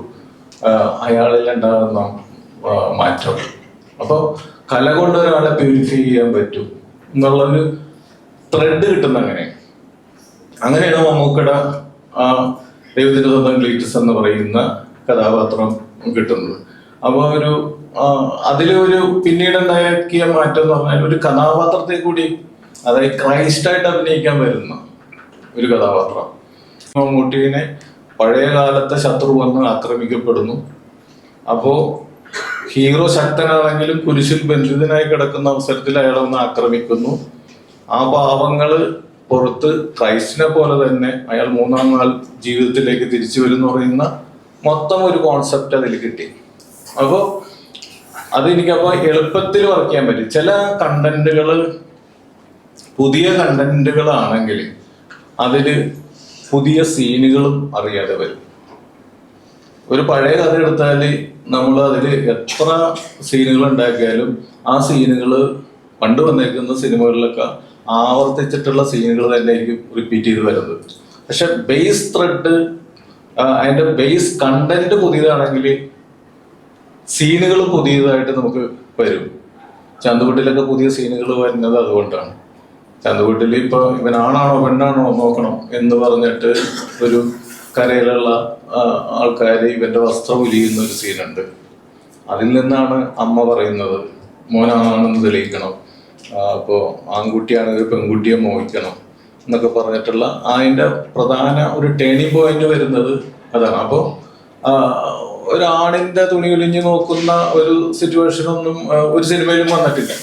അയാളിൽ ഉണ്ടാകുന്ന മാറ്റം. അപ്പോൾ കല കൊണ്ട് ഒരാളെ പ്യൂരിഫൈ ചെയ്യാൻ പറ്റും എന്നുള്ളൊരു ത്രെഡ് കിട്ടുന്ന അങ്ങനെയാണ് മമ്മൂക്കട ദൈവത്തിന്റെ സ്വന്തം ക്ലീറ്റസ് എന്ന് പറയുന്ന കഥാപാത്രം കിട്ടുന്നത്. അപ്പോൾ അതിലൊരു പിന്നീട് ഉണ്ടാക്കിയ മാറ്റം എന്ന് പറഞ്ഞാൽ, ഒരു കഥാപാത്രത്തെ കൂടി, അതായത് ക്രൈസ്റ്റായിട്ട് അഭിനയിക്കാൻ വരുന്ന ഒരു കഥാപാത്രം. മമ്മൂട്ടിനെ പഴയ കാലത്തെ ശത്രു വന്ന് ആക്രമിക്കപ്പെടുന്നു. അപ്പോ ഹീറോ ശക്തനാണെങ്കിലും കുരിശിൽ ബന്ധിതനായി കിടക്കുന്ന അവസരത്തിൽ അയാളെ ഒന്ന് ആക്രമിക്കുന്നു. ആ പാവങ്ങള് പുറത്ത് ക്രൈസ്റ്റിനെ പോലെ തന്നെ അയാൾ 3-ാം നാൾ ജീവിതത്തിലേക്ക് തിരിച്ചു വരും എന്ന് പറയുന്ന മൊത്തം ഒരു കോൺസെപ്റ്റ് അതിൽ കിട്ടി. അപ്പോൾ അതെനിക്കപ്പോൾ എളുപ്പത്തിൽ വർക്ക് ചെയ്യാൻ പറ്റും. ചില കണ്ടന്റുകള് പുതിയ കണ്ടന്റുകളാണെങ്കിൽ അതില് പുതിയ സീനുകളും അറിയാതെ വരും. ഒരു പഴയ കഥ എടുത്താൽ നമ്മൾ അതിൽ എത്ര സീനുകൾ ഉണ്ടാക്കിയാലും ആ സീനുകൾ പണ്ട് വന്നേക്കുന്ന സിനിമകളിലൊക്കെ ആവർത്തിച്ചിട്ടുള്ള സീനുകൾ തന്നെ ആയിരിക്കും റിപ്പീറ്റ് ചെയ്ത് വരുന്നത്. പക്ഷെ ബേസ് ത്രെഡ്, അതിന്റെ ബേസ് കണ്ടന്റ് പുതിയതാണെങ്കിൽ സീനുകൾ പുതിയതായിട്ട് നമുക്ക് വരും. ചന്തുകുട്ടിലൊക്കെ പുതിയ സീനുകൾ വരുന്നത് അതുകൊണ്ടാണ്. ചന്തുകുട്ടിൽ ഇപ്പൊ ഇവനാണാണോ പെണ്ണാണോ നോക്കണം എന്ന് പറഞ്ഞിട്ട് ഒരു കരയിലുള്ള ആൾക്കാർ ഇവന്റെ വസ്ത്രം ഉലിയുന്ന ഒരു സീനുണ്ട്. അതിൽ നിന്നാണ് അമ്മ പറയുന്നത് മോനാണെന്ന് തെളിയിക്കണം, അപ്പോൾ ആൺകുട്ടിയാണെങ്കിൽ പെൺകുട്ടിയെ മോഹിക്കണം എന്നൊക്കെ പറഞ്ഞിട്ടുള്ള അതിന്റെ പ്രധാന ഒരു ടേണിംഗ് പോയിന്റ് വരുന്നത് അതാണ്. അപ്പോൾ ഒരാണിന്റെ തുണി ഉലിഞ്ഞു നോക്കുന്ന ഒരു സിറ്റുവേഷൻ ഒന്നും ഒരു സിനിമയിലും വന്നിട്ടില്ല.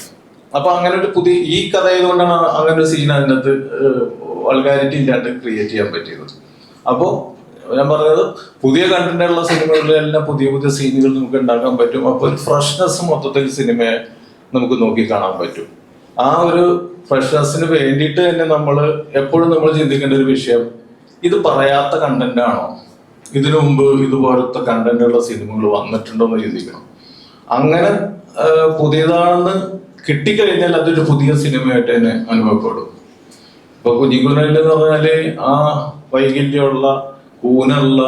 അപ്പൊ അങ്ങനെ ഒരു പുതിയ ഈ കഥ ആയതുകൊണ്ടാണ് അങ്ങനെ ഒരു സീൻ അതിനകത്ത് വൾഗാരിറ്റി ഇല്ലാണ്ട് ക്രിയേറ്റ് ചെയ്യാൻ പറ്റിയത്. അപ്പോൾ ഞാൻ പറഞ്ഞത്, പുതിയ കണ്ടന്റുള്ള സിനിമകളിലെല്ലാം പുതിയ പുതിയ സീനുകൾ നമുക്ക് ഉണ്ടാക്കാൻ പറ്റും. അപ്പോൾ ഒരു ഫ്രഷ്നെസ് മൊത്തത്തിൽ സിനിമയെ നമുക്ക് നോക്കി കാണാൻ പറ്റും. ആ ഒരു ഫ്രഷ്നെസ്സിന് വേണ്ടിയിട്ട് തന്നെ എപ്പോഴും നമ്മൾ ചിന്തിക്കേണ്ട ഒരു വിഷയം, ഇത് പറയാത്ത കണ്ടന്റ് ആണോ, ഇതിനു മുമ്പ് ഇതുപോലത്തെ കണ്ടന്റുള്ള സിനിമകൾ വന്നിട്ടുണ്ടോ എന്ന് ചിന്തിക്കണം. അങ്ങനെ പുതിയതാണെന്ന് കിട്ടിക്കഴിഞ്ഞാൽ അതൊരു പുതിയ സിനിമയായിട്ട് തന്നെ അനുഭവപ്പെടും. ഇപ്പൊ കുഞ്ഞിക്കുരലിൽ എന്ന് പറഞ്ഞാല് ആ വൈകല്യമുള്ള കൂനുള്ള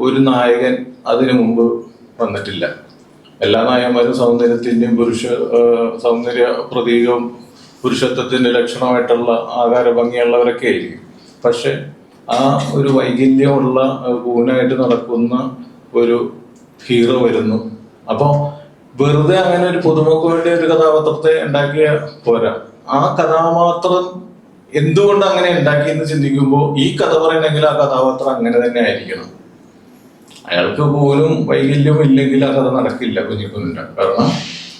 ഒരു നായകൻ അതിനു മുമ്പ് വന്നിട്ടില്ല. എല്ലാ നായകന്മാരും സൗന്ദര്യത്തിന്റെയും സൗന്ദര്യ പ്രതീകവും പുരുഷത്വത്തിന്റെ ലക്ഷണമായിട്ടുള്ള ആകാര ഭംഗിയുള്ളവരൊക്കെ ആയിരിക്കും. പക്ഷെ ആ ഒരു വൈകല്യമുള്ള കൂനായിട്ട് നടക്കുന്ന ഒരു ഹീറോ വരുന്നു. അപ്പൊ വെറുതെ അങ്ങനെ ഒരു പുതുമക്ക് വേണ്ടി ഒരു കഥാപാത്രത്തെ ഉണ്ടാക്കിയ പോരാ. ആ കഥാപാത്രം എന്തുകൊണ്ട് അങ്ങനെ ഉണ്ടാക്കിയെന്ന് ചിന്തിക്കുമ്പോൾ ഈ കഥ പറയണമെങ്കിൽ ആ കഥാപാത്രം അങ്ങനെ തന്നെ ആയിരിക്കണം. അയാൾക്ക് പോലും വൈകല്യവും ഇല്ലെങ്കിൽ ആ കഥ നടക്കില്ല കുഞ്ഞിക്കുഞ്ഞിന്റെ. കാരണം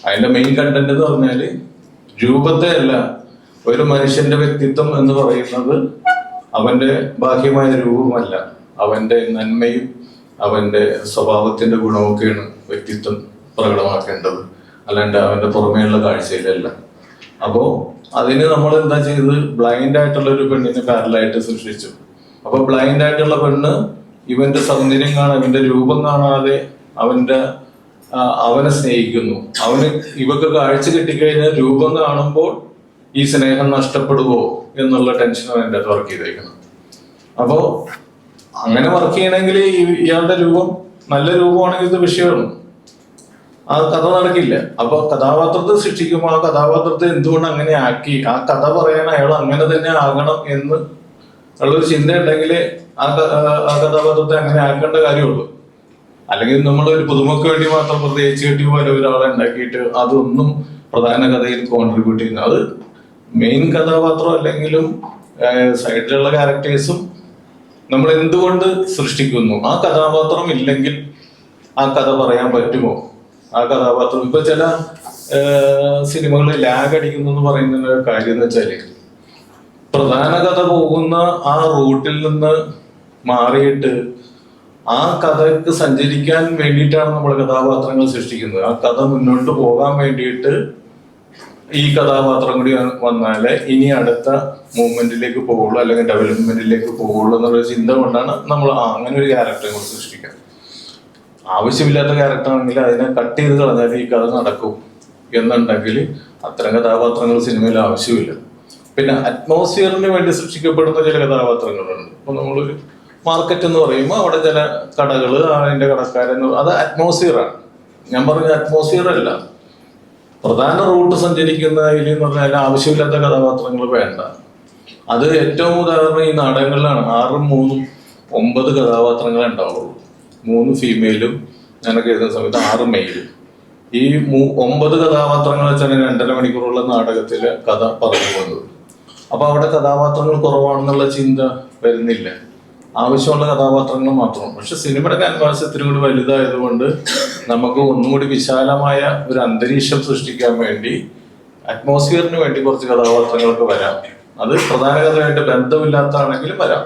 അതിന്റെ മെയിൻ കണ്ടന്റ് എന്ന് പറഞ്ഞാല് രൂപത്തെ അല്ല, ഒരു മനുഷ്യന്റെ വ്യക്തിത്വം എന്ന് പറയുന്നത് അവന്റെ ബാഹ്യമായ രൂപമല്ല, അവന്റെ നന്മയും അവന്റെ സ്വഭാവത്തിന്റെ ഗുണമൊക്കെയാണ് വ്യക്തിത്വം പ്രകടമാക്കേണ്ടത്, അല്ലാണ്ട് അവന്റെ പുറമേയുള്ള കാഴ്ചയിലല്ല. അപ്പോ അതിന് നമ്മൾ എന്താ ചെയ്തത്, ബ്ലൈൻഡ് ആയിട്ടുള്ള ഒരു പെണ്ണിനെ പാരലായിട്ട് സൃഷ്ടിച്ചു. അപ്പൊ ബ്ലൈൻഡ് ആയിട്ടുള്ള പെണ്ണ് ഇവന്റെ സൗന്ദര്യം കാണാൻ, ഇവന്റെ രൂപം കാണാതെ അവനെ സ്നേഹിക്കുന്നു. ഇവക്ക് കാഴ്ച കിട്ടിക്കഴിഞ്ഞാൽ രൂപം കാണുമ്പോൾ ഈ സ്നേഹം നഷ്ടപ്പെടുവോ എന്നുള്ള ടെൻഷനാണ് എൻ്റെ വർക്ക് ചെയ്തേക്കുന്നത്. അപ്പോ അങ്ങനെ വർക്ക് ചെയ്യണമെങ്കിൽ ഇയാളുടെ രൂപം നല്ല രൂപമാണെങ്കിൽ ഇത് വിഷയമാണ്, ആ കഥ നടക്കില്ല. അപ്പൊ കഥാപാത്രത്തെ സൃഷ്ടിക്കുമ്പോൾ ആ കഥാപാത്രത്തെ എന്തുകൊണ്ട് അങ്ങനെ ആക്കി, ആ കഥ പറയാൻ അയാൾ അങ്ങനെ തന്നെ ആകണം എന്ന് ഉള്ളൊരു ചിന്ത ഉണ്ടെങ്കിൽ ആ കഥാപാത്രത്തെ അങ്ങനെ ആക്കേണ്ട കാര്യമുള്ളൂ. അല്ലെങ്കിൽ നമ്മൾ ഒരു പുതുമക്ക് വേണ്ടി മാത്രം പ്രത്യേകിച്ച് കെട്ടി പോലെ ഒരാളെ ഉണ്ടാക്കിയിട്ട് അതൊന്നും പ്രധാന കഥയിൽ കോൺട്രിബ്യൂട്ട് ചെയ്യുന്നു. അത് മെയിൻ കഥാപാത്രം അല്ലെങ്കിലും സൈഡിലുള്ള ക്യാരക്ടേഴ്സും നമ്മൾ എന്തുകൊണ്ട് സൃഷ്ടിക്കുന്നു, ആ കഥാപാത്രം ഇല്ലെങ്കിൽ ആ കഥ പറയാൻ പറ്റുമോ? ആ കഥാപാത്രം ഇപ്പൊ ചില സിനിമകളിൽ ലാഗ് അടിക്കുന്നു എന്ന് പറയുന്ന കാര്യം എന്ന് വെച്ചാല്, പ്രധാന കഥ പോകുന്ന ആ റൂട്ടിൽ നിന്ന് മാറിയിട്ട് ആ കഥക്ക് സഞ്ചരിക്കാൻ വേണ്ടിയിട്ടാണ് നമ്മൾ കഥാപാത്രങ്ങൾ സൃഷ്ടിക്കുന്നത്. ആ കഥ മുന്നോട്ട് പോകാൻ വേണ്ടിയിട്ട് ഈ കഥാപാത്രം കൂടി വന്നാലേ ഇനി അടുത്ത മൂവ്മെന്റിലേക്ക് പോകുള്ളൂ, അല്ലെങ്കിൽ ഡെവലപ്മെന്റിലേക്ക് പോകുള്ളൂ എന്നുള്ള ചിന്ത കൊണ്ടാണ് നമ്മൾ അങ്ങനെ ഒരു ക്യാരക്ടറെ കൂടി സൃഷ്ടിക്കുക. ആവശ്യമില്ലാത്ത ക്യാരക്ടർ ആണെങ്കിൽ അതിനെ കട്ട് ചെയ്ത് കളഞ്ഞാൽ ഈ കഥ നടക്കും എന്നുണ്ടെങ്കിൽ അത്തരം കഥാപാത്രങ്ങൾ സിനിമയിൽ ആവശ്യമില്ല. പിന്നെ അറ്റ്മോസ്ഫിയറിന് വേണ്ടി സൃഷ്ടിക്കപ്പെടുന്ന ചില കഥാപാത്രങ്ങളുണ്ട്. ഇപ്പൊ നമ്മളൊരു മാർക്കറ്റ് എന്ന് പറയുമ്പോൾ അവിടെ ചില കടകൾ, അതിന്റെ കടക്കാരെന്ന്, അത് അറ്റ്മോസ്ഫിയറാണ്. ഞാൻ പറഞ്ഞ അറ്റ്മോസ്ഫിയർ അല്ല. പ്രധാന റൂട്ട് സഞ്ചരിക്കുന്നതിൽ എന്ന് പറഞ്ഞാൽ ആവശ്യമില്ലാത്ത കഥാപാത്രങ്ങൾ വേണ്ട. അത് ഏറ്റവും ഉദാഹരണം ഈ നാടകങ്ങളിലാണ്. 6, 3, 9 കഥാപാത്രങ്ങളെ ഉണ്ടാവുള്ളൂ. 3 ഫീമെയിലും ഞാനൊക്കെ എഴുതുന്ന സമയത്ത് 6 മെയിലും. ഈ 9 കഥാപാത്രങ്ങൾ വെച്ചാണ് 2.5 മണിക്കൂറുള്ള നാടകത്തിലെ കഥ പറഞ്ഞു പോകുന്നത്. അപ്പൊ അവിടെ കഥാപാത്രങ്ങൾ കുറവാണെന്നുള്ള ചിന്ത വരുന്നില്ല. ആവശ്യമുള്ള കഥാപാത്രങ്ങൾ മാത്രമാണ്. പക്ഷെ സിനിമയുടെ ക്യാൻവാസ് ഇത്തിരി കൂടി വലുതായതുകൊണ്ട് നമുക്ക് ഒന്നും കൂടി വിശാലമായ ഒരു അന്തരീക്ഷം സൃഷ്ടിക്കാൻ വേണ്ടി അറ്റ്മോസ്ഫിയറിന് വേണ്ടി കുറച്ച് കഥാപാത്രങ്ങളൊക്കെ വരാം. അത് പ്രധാന കഥയായിട്ട് ബന്ധമില്ലാത്തതാണെങ്കിലും വരാം.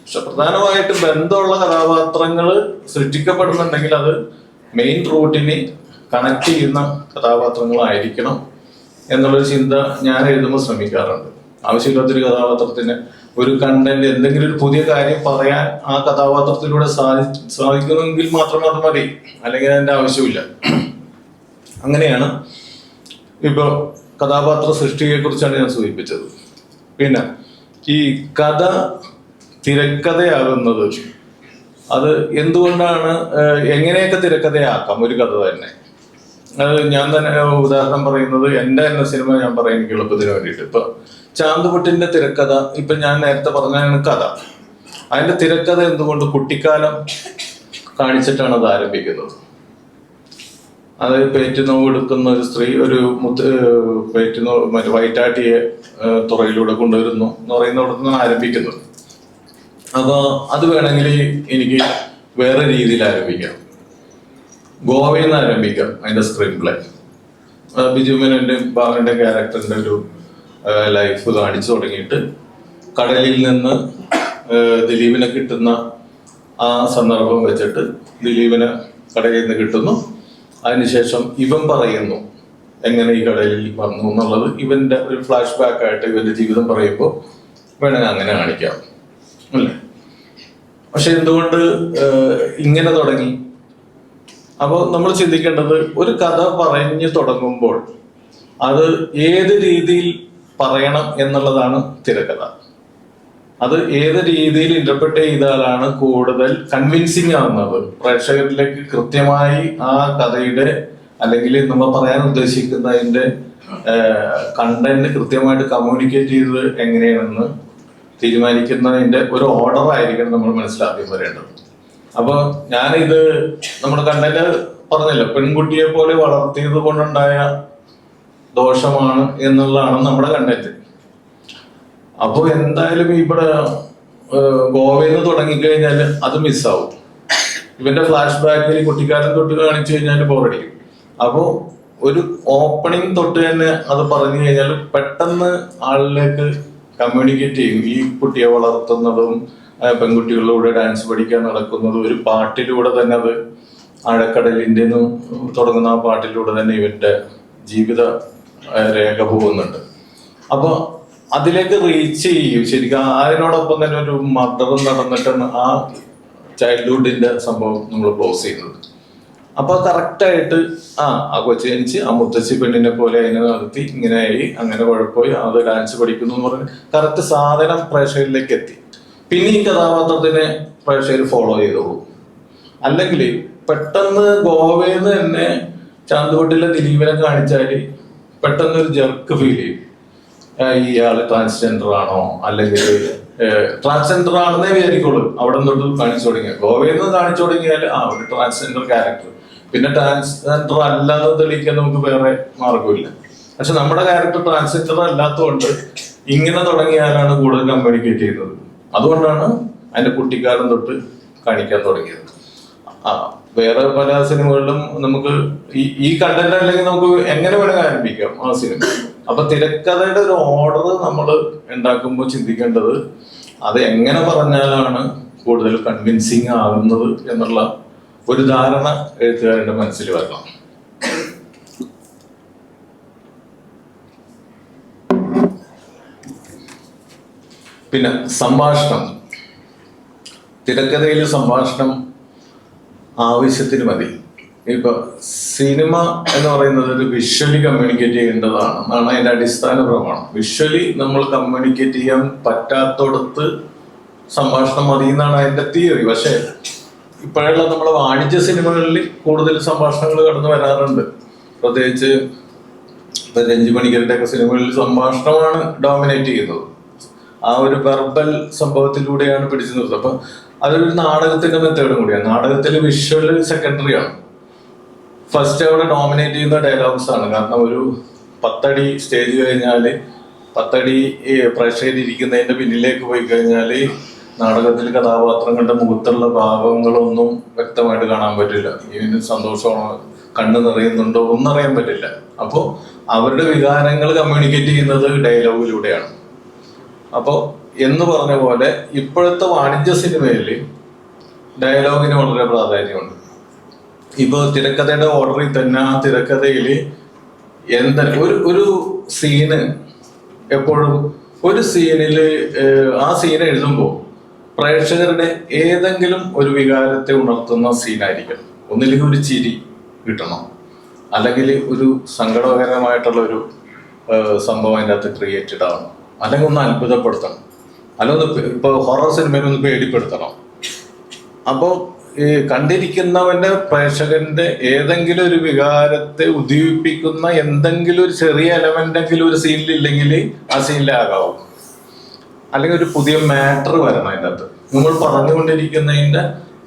പക്ഷെ പ്രധാനമായിട്ട് ബന്ധമുള്ള കഥാപാത്രങ്ങൾ സൃഷ്ടിക്കപ്പെടുന്നുണ്ടെങ്കിൽ അത് മെയിൻ റൂട്ടിന് കണക്ട് ചെയ്യുന്ന കഥാപാത്രങ്ങളായിരിക്കണം എന്നുള്ളൊരു ചിന്ത ഞാൻ എഴുതുമ്പോൾ ശ്രമിക്കാറുണ്ട്. ആവശ്യമില്ലാത്തൊരു കഥാപാത്രത്തിന് ഒരു കണ്ടന്റ്, എന്തെങ്കിലും ഒരു പുതിയ കാര്യം പറയാൻ ആ കഥാപാത്രത്തിലൂടെ സാധിക്കുമെങ്കിൽ മാത്രം അത് മതി, അല്ലെങ്കിൽ അതിന്റെ ആവശ്യമില്ല. അങ്ങനെയാണ് ഇപ്പൊ കഥാപാത്ര സൃഷ്ടിയെ കുറിച്ചാണ് ഞാൻ സൂചിപ്പിച്ചത്. പിന്നെ ഈ കഥ തിരക്കഥയാകുന്നത് അത് എന്തുകൊണ്ടാണ്, എങ്ങനെയൊക്കെ തിരക്കഥയാക്കാം ഒരു കഥ തന്നെ. അത് ഞാൻ തന്നെ ഉദാഹരണം പറയുന്നത് എൻ്റെ തന്നെ സിനിമ ഞാൻ പറയാൻ എനിക്ക് എളുപ്പത്തിന് വേണ്ടിയിട്ട്. ഇപ്പൊ ചാന്തുപൊട്ടിന്റെ തിരക്കഥ, ഇപ്പൊ ഞാൻ നേരത്തെ പറഞ്ഞാണ് കഥ. അതിന്റെ തിരക്കഥ എന്തുകൊണ്ട് കുട്ടിക്കാലം കാണിച്ചിട്ടാണ് അത് ആരംഭിക്കുന്നത്. അത് പേറ്റുനോവ് എടുക്കുന്ന ഒരു സ്ത്രീ ഒരു പേറ്റുനോവ് മറ്റേ വൈറ്റാട്ടിയെ തുറയിലൂടെ കൊണ്ടുവരുന്നു എന്ന് പറയുന്നിടത്ത് നിന്നാണ് ആരംഭിക്കുന്നത്. അപ്പൊ അത് വേണമെങ്കിൽ എനിക്ക് വേറെ രീതിയിൽ ആരംഭിക്കാം. ഗോവയിൽ നിന്ന് ആരംഭിക്കാം അതിന്റെ സ്ക്രീൻ പ്ലേ. ബിജു മേനോന്റെ ബാബുവിന്റെ ക്യാരക്ടറിന്റെ ഒരു ലൈഫ് കാണിച്ചു തുടങ്ങിയിട്ട് കടലിൽ നിന്ന് ദിലീപിനെ കിട്ടുന്ന ആ സന്ദർഭം വെച്ചിട്ട് ദിലീപിനെ കടലിൽ നിന്ന് കിട്ടുന്നു. അതിനുശേഷം ഇവൻ പറയുന്നു എങ്ങനെ ഈ കടലിൽ വന്നു എന്നുള്ളത്. ഇവന്റെ ഒരു ഫ്ലാഷ് ബാക്ക് ആയിട്ട് ഇവന്റെ ജീവിതം പറയുമ്പോൾ വേണമെങ്കിൽ അങ്ങനെ കാണിക്കാം അല്ലേ. പക്ഷെ എന്തുകൊണ്ട് ഇങ്ങനെ തുടങ്ങി? അപ്പോൾ നമ്മൾ ചിന്തിക്കേണ്ടത്, ഒരു കഥ പറഞ്ഞു തുടങ്ങുമ്പോൾ അത് ഏത് രീതിയിൽ പറയണം എന്നുള്ളതാണ് തിരക്കഥ. അത് ഏത് രീതിയിൽ ഇന്റർപ്രറ്റ് ചെയ്താലാണ് കൂടുതൽ കൺവിൻസിങ് ആവുന്നത്, പ്രേക്ഷകരിലേക്ക് കൃത്യമായി ആ കഥയുടെ അല്ലെങ്കിൽ നമ്മൾ പറയാൻ ഉദ്ദേശിക്കുന്നതിന്റെ കണ്ടന്റ് കൃത്യമായിട്ട് കമ്മ്യൂണിക്കേറ്റ് ചെയ്തത് എങ്ങനെയാണെന്ന് തീരുമാനിക്കുന്നതിന്റെ ഒരു ഓർഡർ ആയിരിക്കണം നമ്മൾ മനസ്സിലാക്കി വരേണ്ടത്. അപ്പൊ ഞാനിത് നമ്മുടെ കണ്ടന്റ് പറഞ്ഞല്ലോ, പെൺകുട്ടിയെ പോലെ വളർത്തിയത് കൊണ്ടുണ്ടായ ദോഷമാണ് എന്നുള്ളതാണ് നമ്മുടെ കണ്ടന്റ്. അപ്പൊ എന്തായാലും ഇവിടെ ഗോവയിൽ നിന്ന് തുടങ്ങിക്കഴിഞ്ഞാൽ അത് മിസ്സാവും. ഇവന്റെ ഫ്ലാഷ് ബാക്കിൽ കുട്ടിക്കാലം തൊട്ട് കാണിച്ചു കഴിഞ്ഞാൽ ബോറടിക്കും. അപ്പോ ഒരു ഓപ്പണിംഗ് തൊട്ട് തന്നെ അത് പറഞ്ഞു കഴിഞ്ഞാൽ പെട്ടെന്ന് ആളിലേക്ക് കമ്മ്യൂണിക്കേറ്റ് ചെയ്യും. ഈ കുട്ടിയെ വളർത്തുന്നതും പെൺകുട്ടികളിലൂടെ ഡാൻസ് പഠിക്കാൻ നടക്കുന്നതും ഒരു പാട്ടിലൂടെ തന്നെ, അത് ആഴക്കടലിന്റെ തുടങ്ങുന്ന ആ പാട്ടിലൂടെ തന്നെ ഇവന്റെ ജീവിത രേഖ പോകുന്നുണ്ട്. അപ്പൊ അതിലേക്ക് റീച്ച് ചെയ്യും. ശരിക്കും അതിനോടൊപ്പം തന്നെ ഒരു മർഡർ നടന്നിട്ടാണ് ആ ചൈൽഡ്ഹുഡിന്റെ സംഭവം നമ്മൾ ക്ലോസ് ചെയ്യുന്നത്. അപ്പൊ കറക്റ്റായിട്ട് ആ കൊച്ചു ജനിച്ച് ആ മുത്തശ്ശി പെണ്ണിനെ പോലെ അതിനെ നടത്തി ഇങ്ങനെയായി, അങ്ങനെ കുഴപ്പമായി, അത് ഡാൻസ് പഠിക്കുന്നു എന്ന് പറഞ്ഞ് കറക്റ്റ് സാധനം പ്രേക്ഷകരിലേക്ക് എത്തി. പിന്നെ ഈ കഥാപാത്രത്തിനെ പ്രേക്ഷകർ ഫോളോ ചെയ്തോളൂ. അല്ലെങ്കിൽ പെട്ടെന്ന് ഗോവയിൽ നിന്ന് തന്നെ ചാന്തുപൊട്ടിലെ ദിലീപിനെ കാണിച്ചാല് പെട്ടെന്ന് ഒരു ജർക്ക് ഫീൽ ചെയ്യും. ഇയാള് ട്രാൻസ്ജെൻഡർ ആണോ, അല്ലെങ്കിൽ ട്രാൻസ്ജെൻഡർ ആണെന്നേ വിചാരിക്കുള്ളൂ. അവിടെ തൊട്ട് കാണിച്ചു തുടങ്ങിയ, ഗോവയിൽ നിന്ന് കാണിച്ചു തുടങ്ങിയാൽ ഒരു ട്രാൻസ്ജെൻഡർ ക്യാരക്ടർ, പിന്നെ ട്രാൻസ്ജെൻഡർ അല്ലാതെ തെളിയിക്കാൻ നമുക്ക് വേറെ മാർഗമില്ല. പക്ഷെ നമ്മുടെ ക്യാരക്ടർ ട്രാൻസ്ജെൻഡർ അല്ലാത്തതുകൊണ്ട് ഇങ്ങനെ തുടങ്ങിയാലാണ് കൂടുതൽ കമ്മ്യൂണിക്കേറ്റ് ചെയ്യുന്നത്. അതുകൊണ്ടാണ് അതിന്റെ കുട്ടിക്കാലം തൊട്ട് കാണിക്കാൻ തുടങ്ങിയത്. വേറെ പല സിനിമകളിലും നമുക്ക് ഈ കണ്ടന്റ് അല്ലെങ്കിൽ നമുക്ക് എങ്ങനെ വേണമെങ്കിൽ ആരംഭിക്കാം ആ സിനിമ. അപ്പൊ തിരക്കഥയുടെ ഒരു ഓർഡർ നമ്മൾ ഉണ്ടാക്കുമ്പോൾ ചിന്തിക്കേണ്ടത് അത് എങ്ങനെ പറഞ്ഞാലാണ് കൂടുതൽ കൺവിൻസിങ് ആകുന്നത് എന്നുള്ള ഒരു ധാരണ എഴുത്തുകാരന്റെ മനസ്സിൽ വരണം. പിന്നെ സംഭാഷണം, തിരക്കഥയിൽ സംഭാഷണം ആവശ്യത്തിന് മതി. ഇപ്പൊ സിനിമ എന്ന് പറയുന്നത് ഒരു വിഷ്വലി കമ്മ്യൂണിക്കേറ്റ് ചെയ്യേണ്ടതാണ് എന്നാണ് അതിന്റെ അടിസ്ഥാന പ്രമാണം. വിഷ്വലി നമ്മൾ കമ്മ്യൂണിക്കേറ്റ് ചെയ്യാൻ പറ്റാത്തടത്ത് സംഭാഷണം മതി എന്നാണ് അതിന്റെ തിയറി. പക്ഷെ ഇപ്പോഴുള്ള നമ്മുടെ വാണിജ്യ സിനിമകളിൽ കൂടുതൽ സംഭാഷണങ്ങൾ കടന്നു വരാറുണ്ട്. പ്രത്യേകിച്ച് രഞ്ജി മണിക്കരുടെ ഒക്കെ സിനിമകളിൽ സംഭാഷണമാണ് ഡോമിനേറ്റ് ചെയ്യുന്നത്. ആ ഒരു വെർബൽ സംഭവത്തിലൂടെയാണ് പിടിച്ചു നിർത്തുന്നത്. അപ്പൊ അതൊരു നാടകത്തിന്റെ മെത്തേഡും കൂടിയാണ്. നാടകത്തിൽ വിഷ്വൽ സെക്കൻഡറി ആണ്. ഫസ്റ്റ് അവിടെ ഡോമിനേറ്റ് ചെയ്യുന്ന ഡയലോഗ്സ് ആണ്. കാരണം ഒരു 10 അടി സ്റ്റേജ് കഴിഞ്ഞാൽ 10 അടി പ്രേക്ഷകരിരിക്കുന്നതിന്റെ പിന്നിലേക്ക് പോയി കഴിഞ്ഞാൽ നാടകത്തിൽ കഥാപാത്രങ്ങളുടെ മുഖത്തുള്ള ഭാവങ്ങളൊന്നും വ്യക്തമായിട്ട് കാണാൻ പറ്റില്ല. ഇതിന് സന്തോഷമാണോ, കണ്ണ് നിറയുന്നുണ്ടോ ഒന്നും അറിയാൻ പറ്റില്ല. അപ്പോൾ അവരുടെ വികാരങ്ങൾ കമ്മ്യൂണിക്കേറ്റ് ചെയ്യുന്നത് ഡയലോഗിലൂടെയാണ്. അപ്പോൾ എന്ന് പറഞ്ഞ പോലെ ഇപ്പോഴത്തെ വാണിജ്യ സിനിമയിൽ ഡയലോഗിന് വളരെ പ്രാധാന്യമുണ്ട്. ഇപ്പൊ തിരക്കഥയുടെ ഓർഡറിൽ തന്നെ ആ തിരക്കഥയിൽ ഒരു സീന് എപ്പോഴും ഒരു സീനിൽ ആ സീൻ എഴുതുമ്പോൾ പ്രേക്ഷകരുടെ ഏതെങ്കിലും ഒരു വികാരത്തെ ഉണർത്തുന്ന സീനായിരിക്കണം. ഒന്നില്ലെങ്കിൽ ഒരു ചിരി കിട്ടണം, അല്ലെങ്കിൽ ഒരു സങ്കടകരമായിട്ടുള്ള ഒരു സംഭവം അതിൻ്റെ അകത്ത് ക്രിയേറ്റഡ് ആവണം, അല്ലെങ്കിൽ ഒന്ന് അത്ഭുതപ്പെടുത്തണം, അല്ലെങ്കിൽ ഒന്ന് ഇപ്പൊ ഹൊറർ സിനിമയിൽ ഒന്ന് പേടിപ്പെടുത്തണം. അപ്പോൾ ഈ കണ്ടിരിക്കുന്നവന്റെ പ്രേക്ഷകന്റെ ഏതെങ്കിലും ഒരു വികാരത്തെ ഉദ്ദീപിപ്പിക്കുന്ന എന്തെങ്കിലും ഒരു ചെറിയ എലമെന്റെങ്കിലും ഒരു സീനിലില്ലെങ്കിൽ ആ സീനിലാകാവും. അല്ലെങ്കിൽ ഒരു പുതിയ മാറ്റർ വരണം അതിൻ്റെ അകത്ത്. നമ്മൾ പറഞ്ഞുകൊണ്ടിരിക്കുന്നതിന്റെ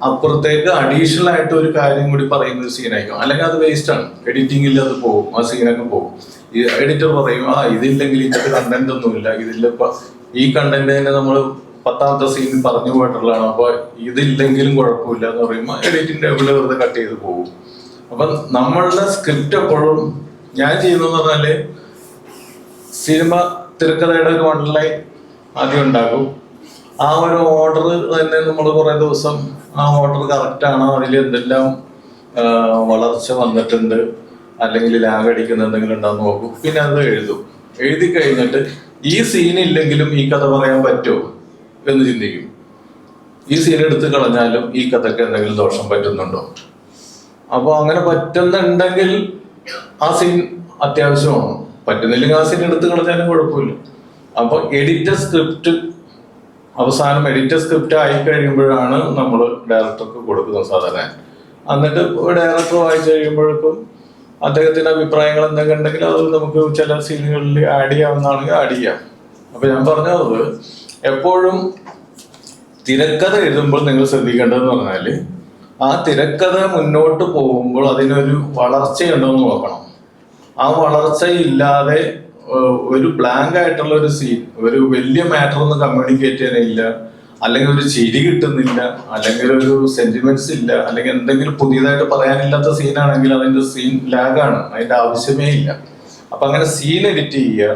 അപ്പുറത്തേക്ക് അഡീഷണൽ ആയിട്ട് ഒരു കാര്യം കൂടി പറയുന്ന ഒരു സീനായിരിക്കും. അല്ലെങ്കിൽ അത് വേസ്റ്റ് ആണ്, എഡിറ്റിംഗിൽ അത് പോകും, ആ സീനൊക്കെ പോകും. ഈ എഡിറ്റർ പറയും ഇതില്ലെങ്കിൽ ഇതിന്റെ കണ്ടന്റ് ഒന്നുമില്ല, ഇതിലിപ്പോ ഈ കണ്ടന്റ് തന്നെ നമ്മൾ 10ാമത്തെ സീനിൽ പറഞ്ഞു പോയിട്ടുള്ളതാണ്, അപ്പൊ ഇതില്ലെങ്കിലും കുഴപ്പമില്ല എന്ന് പറയുമ്പോൾ എഡിറ്റിംഗ് ടേബിളിൽ വെറുതെ കട്ട് ചെയ്ത് പോകും. അപ്പൊ നമ്മളുടെ സ്ക്രിപ്റ്റ് എപ്പോഴും ഞാൻ ചെയ്യുന്നതെന്ന് പറഞ്ഞാല് സിനിമ തിരക്കഥയുടെ ഒരു 1 ലൈൻ ആദ്യം ഉണ്ടാക്കും. ആ ഒരു ഓർഡർ തന്നെ നമ്മൾ കുറെ ദിവസം ആ ഓർഡർ കറക്റ്റ് ആണോ, അതിൽ എന്തെല്ലാം വളർച്ച വന്നിട്ടുണ്ട്, അല്ലെങ്കിൽ ലാഗ് അടിക്കുന്ന എന്തെങ്കിലും ഉണ്ടോന്ന് നോക്കും. പിന്നെ അത് എഴുതി കഴിഞ്ഞിട്ട് ഈ സീൻ ഇല്ലെങ്കിലും ഈ കഥ പറയാൻ പറ്റുമോ എന്ന് ചിന്തിക്കും. ഈ സീൻ എടുത്ത് കളഞ്ഞാലും ഈ കഥയ്ക്ക് എന്തെങ്കിലും ദോഷം പറ്റുന്നുണ്ടോ. അപ്പോൾ അങ്ങനെ പറ്റുന്നുണ്ടെങ്കിൽ ആ സീൻ അത്യാവശ്യമാണ്, പറ്റുന്നില്ലെങ്കിൽ ആ സീൻ എടുത്ത് കളഞ്ഞാലും കുഴപ്പമില്ല. അപ്പൊ എഡിറ്റർ സ്ക്രിപ്റ്റ് അവസാനം എഡിറ്റർ സ്ക്രിപ്റ്റ് ആയി കഴിയുമ്പോഴാണ് നമ്മൾ ഡയറക്ടർക്ക് കൊടുക്കുന്നത് സാധാരണ. എന്നിട്ട് ഡയറക്ടർ വായിച്ചു കഴിയുമ്പോഴേക്കും അദ്ദേഹത്തിന്റെ അഭിപ്രായങ്ങൾ എന്തെങ്കിലും ഉണ്ടെങ്കിൽ അത് നമുക്ക് ചില സീനുകളിൽ ആഡ് ചെയ്യാവുന്നതാണെങ്കിൽ ആഡ് ചെയ്യാം. അപ്പൊ ഞാൻ പറഞ്ഞത് എപ്പോഴും തിരക്കഥ എഴുതുമ്പോൾ നിങ്ങൾ ശ്രദ്ധിക്കേണ്ടതെന്ന് പറഞ്ഞാൽ ആ തിരക്കഥ മുന്നോട്ട് പോകുമ്പോൾ അതിനൊരു വളർച്ചയുണ്ടോ എന്ന് നോക്കണം. ആ വളർച്ചയില്ലാതെ ഒരു ബ്ലാങ്ക് ആയിട്ടുള്ള ഒരു സീൻ, ഒരു വലിയ മാറ്റർ ഒന്നും കമ്മ്യൂണിക്കേറ്റ് ചെയ്യാനില്ല, അല്ലെങ്കിൽ ഒരു ചിരി കിട്ടുന്നില്ല, അല്ലെങ്കിൽ ഒരു സെന്റിമെന്റ്സ് ഇല്ല, അല്ലെങ്കിൽ എന്തെങ്കിലും പുതിയതായിട്ട് പറയാനില്ലാത്ത സീനാണെങ്കിൽ അതിന്റെ സീൻ ലാഗാണ്, അതിന്റെ ആവശ്യമേ ഇല്ല. അപ്പൊ അങ്ങനെ സീൻ എഡിറ്റ് ചെയ്യുക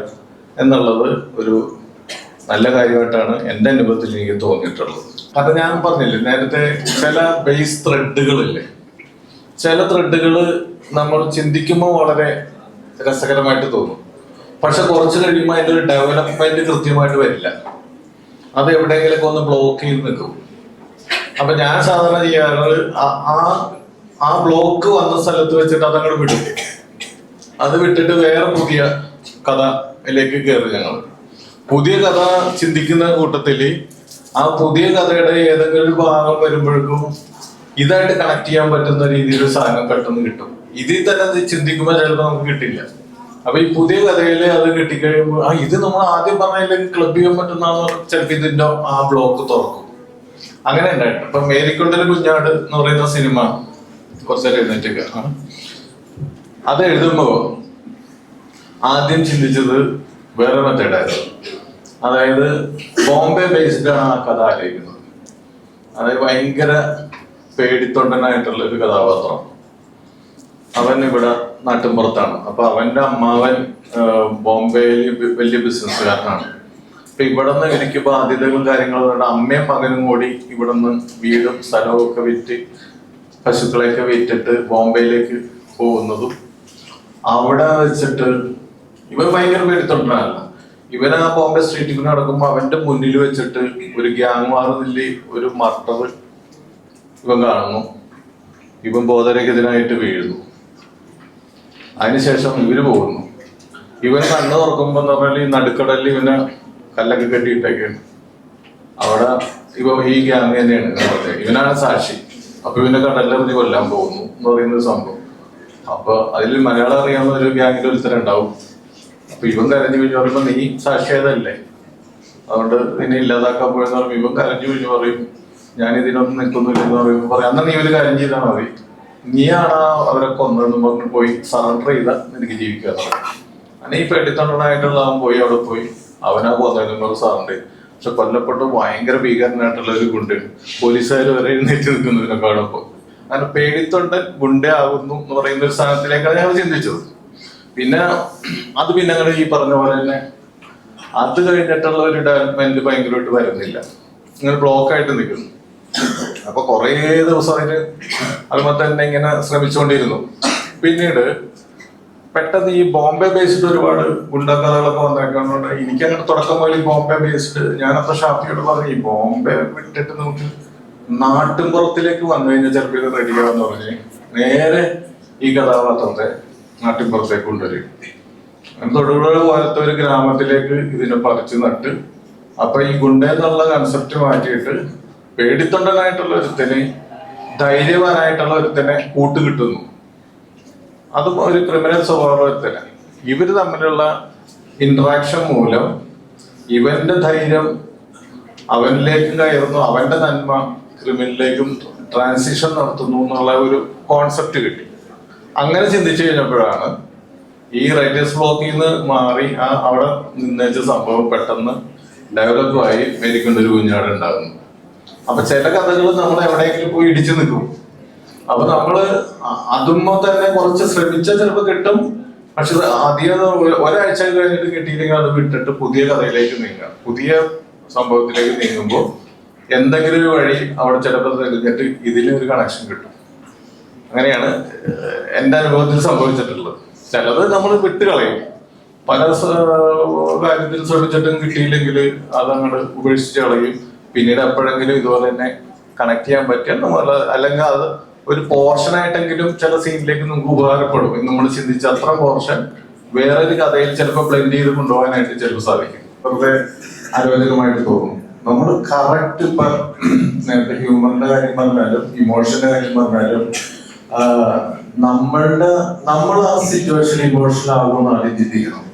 എന്നുള്ളത് ഒരു നല്ല കാര്യമായിട്ടാണ് എൻ്റെ അനുഭവത്തിൽ എനിക്ക് തോന്നിയിട്ടുള്ളത്. അത് ഞാൻ പറഞ്ഞില്ലേ നേരത്തെ, ചില ബേസ് ത്രെഡുകളില്ലേ, ചില ത്രെഡുകൾ നമ്മൾ ചിന്തിക്കുമ്പോൾ വളരെ രസകരമായിട്ട് തോന്നും. പക്ഷെ കുറച്ച് കഴിയുമ്പോൾ അതിൻ്റെ ഒരു ഡെവലപ്മെന്റ് കൃത്യമായിട്ട് വരില്ല, അത് എവിടെയെങ്കിലൊക്കെ ഒന്ന് ബ്ലോക്ക് ചെയ്ത് നിൽക്കും. അപ്പൊ ഞാൻ സാധാരണ ചെയ്യാറ് ആ ബ്ലോക്ക് വന്ന സ്ഥലത്ത് വെച്ചിട്ട് അതങ്ങോട്ട് വിടും. അത് വിട്ടിട്ട് വേറെ പുതിയ കഥയിലേക്ക് കയറി. ഞങ്ങൾ പുതിയ കഥ ചിന്തിക്കുന്ന കൂട്ടത്തില് ആ പുതിയ കഥയുടെ ഏതെങ്കിലും ഒരു ഭാഗം വരുമ്പോഴേക്കും ഇതായിട്ട് കണക്ട് ചെയ്യാൻ പറ്റുന്ന രീതിയിൽ ഒരു സാധനം പെട്ടെന്ന് കിട്ടും. ഇതിൽ തന്നെ ചിന്തിക്കുമ്പോൾ ചിലപ്പോൾ നമുക്ക് കിട്ടില്ല. അപ്പൊ ഈ പുതിയ കഥയിൽ അത് കിട്ടിക്കഴിയുമ്പോൾ ഇത് നമ്മൾ ആദ്യം പറഞ്ഞതിലേക്ക് ക്ലബ് ചെയ്യാൻ പറ്റുന്ന ചിലപ്പോൾ ഇതിന്റെ ആ ബ്ലോക്ക് തുറക്കും. അങ്ങനെ ഉണ്ടായിട്ടുണ്ട്. ഇപ്പൊ മേരിക്കൊണ്ടൊരു കുഞ്ഞാട് എന്ന് പറയുന്ന സിനിമ കുറച്ചേരം എഴുന്നേറ്റൊക്കെ അത് എഴുതുമ്പോ ആദ്യം ചിന്തിച്ചത് വേറെ മെത്തേഡായിരുന്നു. അതായത് ബോംബെ ബേസ്ഡ് ആണ് ആ കഥ ആലോചിക്കുന്നത്. അതായത് ഭയങ്കര പേടിത്തൊണ്ടനായിട്ടുള്ള ഒരു കഥാപാത്രം. അവൻ ഇവിടെ നാട്ടിൻപുറത്താണ്. അപ്പൊ അവന്റെ അമ്മാവൻ ബോംബെയിൽ വലിയ ബിസിനസ്സുകാരനാണ്. ഇപ്പൊ ഇവിടെ നിന്ന് എനിക്ക് ബാധ്യതകളും കാര്യങ്ങളും അമ്മയും മകനും കൂടി ഇവിടെ നിന്ന് വീടും സ്ഥലവും ഒക്കെ വിറ്റ് പശുക്കളെയൊക്കെ വിറ്റിട്ട് ബോംബെയിലേക്ക് പോകുന്നതും അവിടെ വെച്ചിട്ട് ഇവൻ ഭയങ്കര പേടിത്തൊണ്ടല്ല. ഇവൻ ആ ബോംബെ സ്ട്രീറ്റിൽ നടക്കുമ്പോൾ അവന്റെ മുന്നിൽ വെച്ചിട്ട് ഒരു ഗ്യാങ് വാറിൽ ഒരു മർഡർ ഇവൻ കാണുന്നു. ഇവൻ ബോധരഹിതനായിട്ട് വീഴുന്നു. അതിനുശേഷം ഇവര് പോകുന്നു. ഇവൻ കണ്ണ് തുറക്കുമ്പോ എന്ന് പറഞ്ഞാൽ ഈ നടുക്കടലിൽ ഇവനെ കല്ലൊക്കെ കെട്ടിയിട്ടൊക്കെയാണ്. അവിടെ ഈ ഗ്യാങ് തന്നെയാണ് ഇവനാണ് സാക്ഷി. അപ്പൊ ഇവനെ കടലിലെറിഞ്ഞ് കൊല്ലാൻ പോകുന്നു എന്ന് പറയുന്ന ഒരു സംഭവം. അപ്പൊ അതിൽ മലയാളം അറിയാവുന്ന ഒരു ഗ്യാങ്ങിൽ ഒരുത്തരം ഉണ്ടാവും. അപ്പൊ ഇവൻ കരഞ്ഞു വീഞ്ഞു പറയുമ്പോ നീ സാക്ഷിയായതല്ലേ, അതുകൊണ്ട് നിന്നെ ഇല്ലാതാക്കാൻ പോയെന്ന് പറയുമ്പോൾ ഇവൻ കരഞ്ഞു വീഞ്ഞു പറയും ഞാൻ ഇതിനൊന്നും നിൽക്കുന്നില്ലെന്ന് പറയുമ്പോൾ പറയും അന്ന് നീ ഒരു കാര്യം ചെയ്താൽ മതി, നീയാണ് അവരെ കൊന്നതെന്ന് പറഞ്ഞ് പോയി സറണ്ടർ ചെയ്താൽ നിനക്ക് ജീവിക്കാൻ പറയും. അങ്ങനെ ഈ പേടിത്തൊണ്ടനായിട്ടുള്ള അവൻ പോയി അവിടെ പോയി അവനാ കൊന്നതെന്ന് സറണ്ടർ ചെയ്തു. പക്ഷെ കൊല്ലപ്പെട്ട് ഭയങ്കര ഭീകരനായിട്ടുള്ള ഒരു ഗുണ്ടയാണ്. പോലീസുകാർ വരെ എഴുന്നേറ്റ് നിൽക്കുന്നതിനെ കാണുമ്പോൾ അങ്ങനെ പേടിത്തൊണ്ടൻ ഗുണ്ടയാകുന്നു എന്ന് പറയുന്ന ഒരു സ്ഥാനത്തിലേക്കാണ് ഞങ്ങൾ ചിന്തിച്ചത്. പിന്നെ ഞങ്ങൾ ഈ പറഞ്ഞ പോലെ തന്നെ അത് കഴിഞ്ഞിട്ടുള്ള ഒരു ഡെവലപ്മെന്റ് ഭയങ്കരമായിട്ട് വരുന്നില്ല, ഇങ്ങനെ ബ്ലോക്കായിട്ട് നിൽക്കുന്നു. അപ്പൊ കുറേ ദിവസം അതിന് അതുപോലെ തന്നെ ഇങ്ങനെ ശ്രമിച്ചുകൊണ്ടിരുന്നു. പിന്നീട് പെട്ടെന്ന് ഈ ബോംബെ ബേസ്ഡ് ഒരുപാട് ഗുണ്ടക്കഥകളൊക്കെ വന്നേക്കാണ്ട് എനിക്കങ്ങനെ തുടക്കം പോലെ ബോംബെ ബേസ്ഡ് ഞാനപ്പോ ഷാഫിയോട് പറഞ്ഞു ഈ ബോംബെ വിട്ടിട്ട് നമുക്ക് നാട്ടിൻപുറത്തിലേക്ക് വന്നു കഴിഞ്ഞാൽ ചിലപ്പോൾ ഇത് റെഡിയാവെന്ന് പറഞ്ഞ് നേരെ ഈ കഥാപാത്രത്തെ നാട്ടിൻപുറത്തേക്ക് കൊണ്ടുവരും. തൊടുപുഴ പോലത്തെ ഒരു ഗ്രാമത്തിലേക്ക് ഇതിനെ പറിച്ചു നട്ട് അപ്പൊ ഈ ഗുണ്ട എന്നുള്ള കൺസെപ്റ്റ് മാറ്റിയിട്ട് പേടിത്തൊണ്ടനായിട്ടുള്ള ഒരുത്തനെ ധൈര്യവാനായിട്ടുള്ള ഒരുത്തനെ കൂട്ടുകിട്ടുന്നു. അതും ഒരു ക്രിമിനൽ സ്വഭാവത്തിന് ഇവര് തമ്മിലുള്ള ഇന്ററാക്ഷൻ മൂലം ഇവന്റെ ധൈര്യം അവനിലേക്ക് കയറുന്നു, അവന്റെ നന്മ ക്രിമിനലിലേക്കും ട്രാൻസിഷൻ നടത്തുന്നു എന്നുള്ള ഒരു കോൺസെപ്റ്റ് കിട്ടി. അങ്ങനെ ചിന്തിച്ചു കഴിഞ്ഞപ്പോഴാണ് ഈ റൈറ്റേഴ്സ് ബ്ലോക്കിൽ നിന്ന് മാറി അവിടെ നിന്നേച്ച സംഭവം പെട്ടെന്ന് ഡെവലപ്പായി മേരിക്കൊണ്ടൊരു കുഞ്ഞാട് ഉണ്ടാകുന്നു. അപ്പൊ ചില കഥകൾ നമ്മൾ എവിടെയെങ്കിലും പോയി ഇടിച്ചു നിൽക്കും. അപ്പൊ നമ്മള് അതുമ്പോ തന്നെ കുറച്ച് ശ്രമിച്ചാൽ ചിലപ്പോൾ കിട്ടും. പക്ഷെ അധികം ഒരാഴ്ച കഴിഞ്ഞിട്ട് കിട്ടിയില്ലെങ്കിൽ അത് വിട്ടിട്ട് പുതിയ കഥയിലേക്ക് നീങ്ങാം. പുതിയ സംഭവത്തിലേക്ക് നീങ്ങുമ്പോൾ എന്തെങ്കിലും ഒരു വഴി അവിടെ ചിലപ്പോൾ തെളിഞ്ഞിട്ട് ഇതിനൊരു കണക്ഷൻ കിട്ടും. അങ്ങനെയാണ് എൻ്റെ അനുഭവത്തിൽ സംഭവിച്ചിട്ടുള്ളത്. ചിലത് നമ്മൾ വിട്ടുകളയും, പല കാര്യത്തിൽ ശ്രമിച്ചിട്ടും കിട്ടിയില്ലെങ്കിൽ അതങ്ങോട്ട് ഉപേക്ഷിച്ച് കളയും. പിന്നീട് എപ്പോഴെങ്കിലും ഇതുപോലെ തന്നെ കണക്ട് ചെയ്യാൻ പറ്റിയാൽ നമ്മൾ അല്ലെങ്കിൽ അത് ഒരു പോർഷൻ ആയിട്ടെങ്കിലും ചില സീനിലേക്ക് നമുക്ക് ഉപകാരപ്പെടും. നമ്മൾ ചിന്തിച്ച അത്ര പോർഷൻ വേറൊരു കഥയിൽ ചിലപ്പോൾ ബ്ലെൻഡ് ചെയ്ത് കൊണ്ടുപോകാനായിട്ട് ചിലപ്പോൾ സാധിക്കും. വെറുതെ ആലോചകമായിട്ട് തോന്നും. നമ്മൾ കറക്റ്റ് ഇപ്പൊ നേരത്തെ ഹ്യൂമറിന്റെ കാര്യം പറഞ്ഞാലും ഇമോഷന്റെ കാര്യം പറഞ്ഞാലും നമ്മൾ ആ സിറ്റുവേഷൻ ഇമോഷണൽ ആകുമെന്ന് ആദ്യം ചിന്തിക്കണം.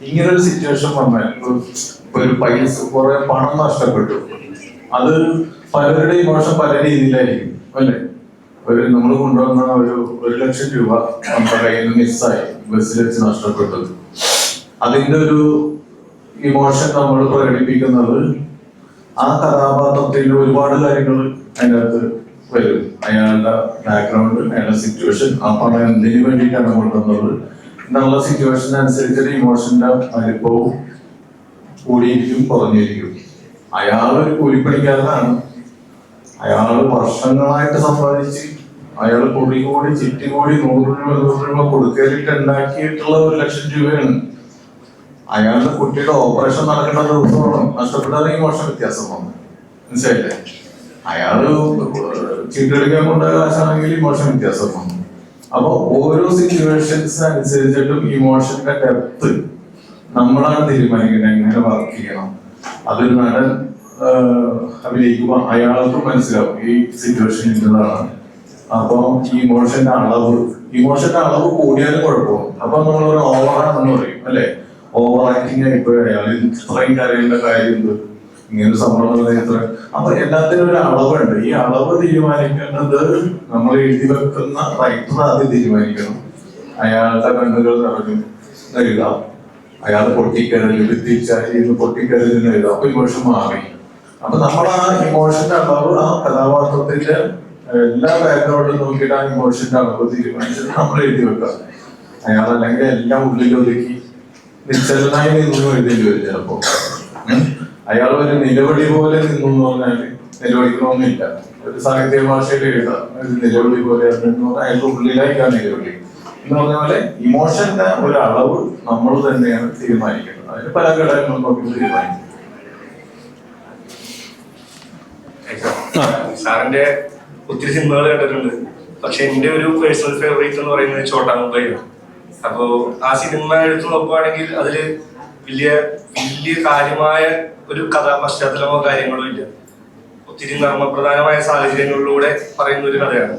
ഇങ്ങനൊരു സിറ്റുവേഷൻ വന്നാൽ ഇപ്പൊ ഒരു പൈസ കുറെ പണം നഷ്ടപ്പെട്ടു, അത് പലരുടെ ഇമോഷൻ പല രീതിയിലായിരിക്കും അല്ലേ. നമ്മൾ കൊണ്ടുവന്ന ഒരു 1,00,000 രൂപ നമ്മുടെ കയ്യിൽ നിന്ന് മിസ്സായി, ബസ്സിൽ വെച്ച് നഷ്ടപ്പെട്ടത്. അതിന്റെ ഒരു ഇമോഷൻ നമ്മൾ പ്രകടിപ്പിക്കുന്നത് ആ കഥാപാത്രത്തിന്റെ ഒരുപാട് കാര്യങ്ങൾ അതിനകത്ത് വരും. അയാളുടെ ബാക്ക്ഗ്രൗണ്ട്, അയാളുടെ സിറ്റുവേഷൻ, ആ പണം എന്തിനു വേണ്ടിയിട്ടാണ് കൊണ്ടുവന്നത് എന്നുള്ള സിറ്റുവേഷൻ അനുസരിച്ചിട്ട് ഇമോഷന്റെ വലിപ്പവും കൂടിയിരിക്കും കുറഞ്ഞിരിക്കും. അയാളൊരു കൂലിപ്പണിക്കാരനാണ്, അയാള് വർഷങ്ങളായിട്ട് സമ്പാദിച്ച് അയാൾ കൂടി ചിറ്റി കൂടി 100 രൂപ കൊടുക്കലിട്ട് ഉണ്ടാക്കിയിട്ടുള്ള 1,00,000 രൂപയാണ്. അയാളുടെ കുട്ടിയുടെ ഓപ്പറേഷൻ നടക്കേണ്ട ദിവസമാണ് നഷ്ടപ്പെട്ടത്. ഇമോഷൻ വ്യത്യാസം വന്നു, മനസ്സിലായില്ലേ. അയാള് ചീട്ടെടുക്കാൻ കൊണ്ട കാശാണെങ്കിൽ ഇമോഷൻ വ്യത്യാസം വന്നു. അപ്പൊ ഓരോ സിറ്റുവേഷൻസ് അനുസരിച്ചിട്ടും ഇമോഷന്റെ ഡെപ്ത് നമ്മളാണ് തീരുമാനിക്കുന്നത് എങ്ങനെ വർക്ക് ചെയ്യണം. അതൊരു നടൻ അഭിനയിക്കുമ്പോൾ അയാൾക്ക് മനസ്സിലാവും ഈ സിറ്റുവേഷൻ ഇന്നതാണ്. അപ്പൊ ഈ ഇമോഷന്റെ അളവ് കൂടിയാലും കുഴപ്പമില്ല. അപ്പൊ നമ്മളൊരു ഓവറാണെന്ന് പറയും അല്ലെ, ഓവർ ആക്ടിങ് ആയിപ്പോയി അയാൾ ഇത്രയും കരയേണ്ട കാര്യം ഇങ്ങനെ സംഭവം എത്ര. അപ്പൊ എല്ലാത്തിനും ഒരു അളവുണ്ട്. ഈ അളവ് തീരുമാനിക്കുന്നത് നമ്മൾ എഴുതി വെക്കുന്ന റൈറ്റർ ആദ്യം തീരുമാനിക്കണം. അയാളുടെ കണ്ണുകൾ നിറഞ്ഞു എഴുതാം, അയാൾ പൊട്ടിക്കരഞ്ഞു തിരിച്ചറിയുന്നു പൊട്ടിക്കരഞ്ഞു എഴുതാം. അപ്പൊ ഇമോഷൻ മാറി. അപ്പൊ നമ്മൾ ആ ഇമോഷന്റെ അളവ് ആ കഥാപാത്രത്തിന്റെ എല്ലാ ബാക്ക്ഗ്രൗണ്ടും നോക്കിയിട്ട് ആ ഇമോഷന്റെ അളവ് തീരുമാനിച്ചിട്ട് നമ്മൾ എഴുതി വെക്കാം. അയാൾ അല്ലെങ്കിൽ എല്ലാം ഉള്ളിലൊതുക്കി നിശ്ചലനായി നിന്ന് എഴുതേണ്ടി വരും ചിലപ്പോ. അയാൾ ഒരു നിലവിളി പോലെ നിന്നു എന്ന് പറഞ്ഞാല് നിലവിളിക്കണമെന്നില്ല. ഒരു സാഹിത്യ ഭാഷയിൽ എഴുതാം ഒരു നിലവിളി പോലെ എന്ന് പറഞ്ഞാൽ അയാളുടെ ഉള്ളിലേക്കാണ് നിലവിളി എന്ന് പറഞ്ഞ പോലെ ഇമോഷന്റെ ഒരു അളവ് നമ്മൾ തന്നെയാണ് തീരുമാനിക്കുന്നത്. അതിന് പല ഘടകങ്ങളും നോക്കി തീരുമാനിക്കും. സാറിന്റെ ഒത്തിരി സിനിമകൾ കണ്ടിട്ടുണ്ട്. പക്ഷെ എന്റെ ഒരു പേഴ്സണൽ ഫേവറേറ്റ് എന്ന് പറയുന്നത് ചോട്ടാ മുംബൈയാണ്. അപ്പോ ആ സിനിമ എടുത്ത് നോക്കുവാണെങ്കിൽ അതില് വലിയ വലിയ കാര്യമായ ഒരു കഥാ പശ്ചാത്തലമോ കാര്യങ്ങളോ ഇല്ല. ഒത്തിരി നർമ്മപ്രധാനമായ സാഹചര്യങ്ങളിലൂടെ പറയുന്ന ഒരു കഥയാണ്.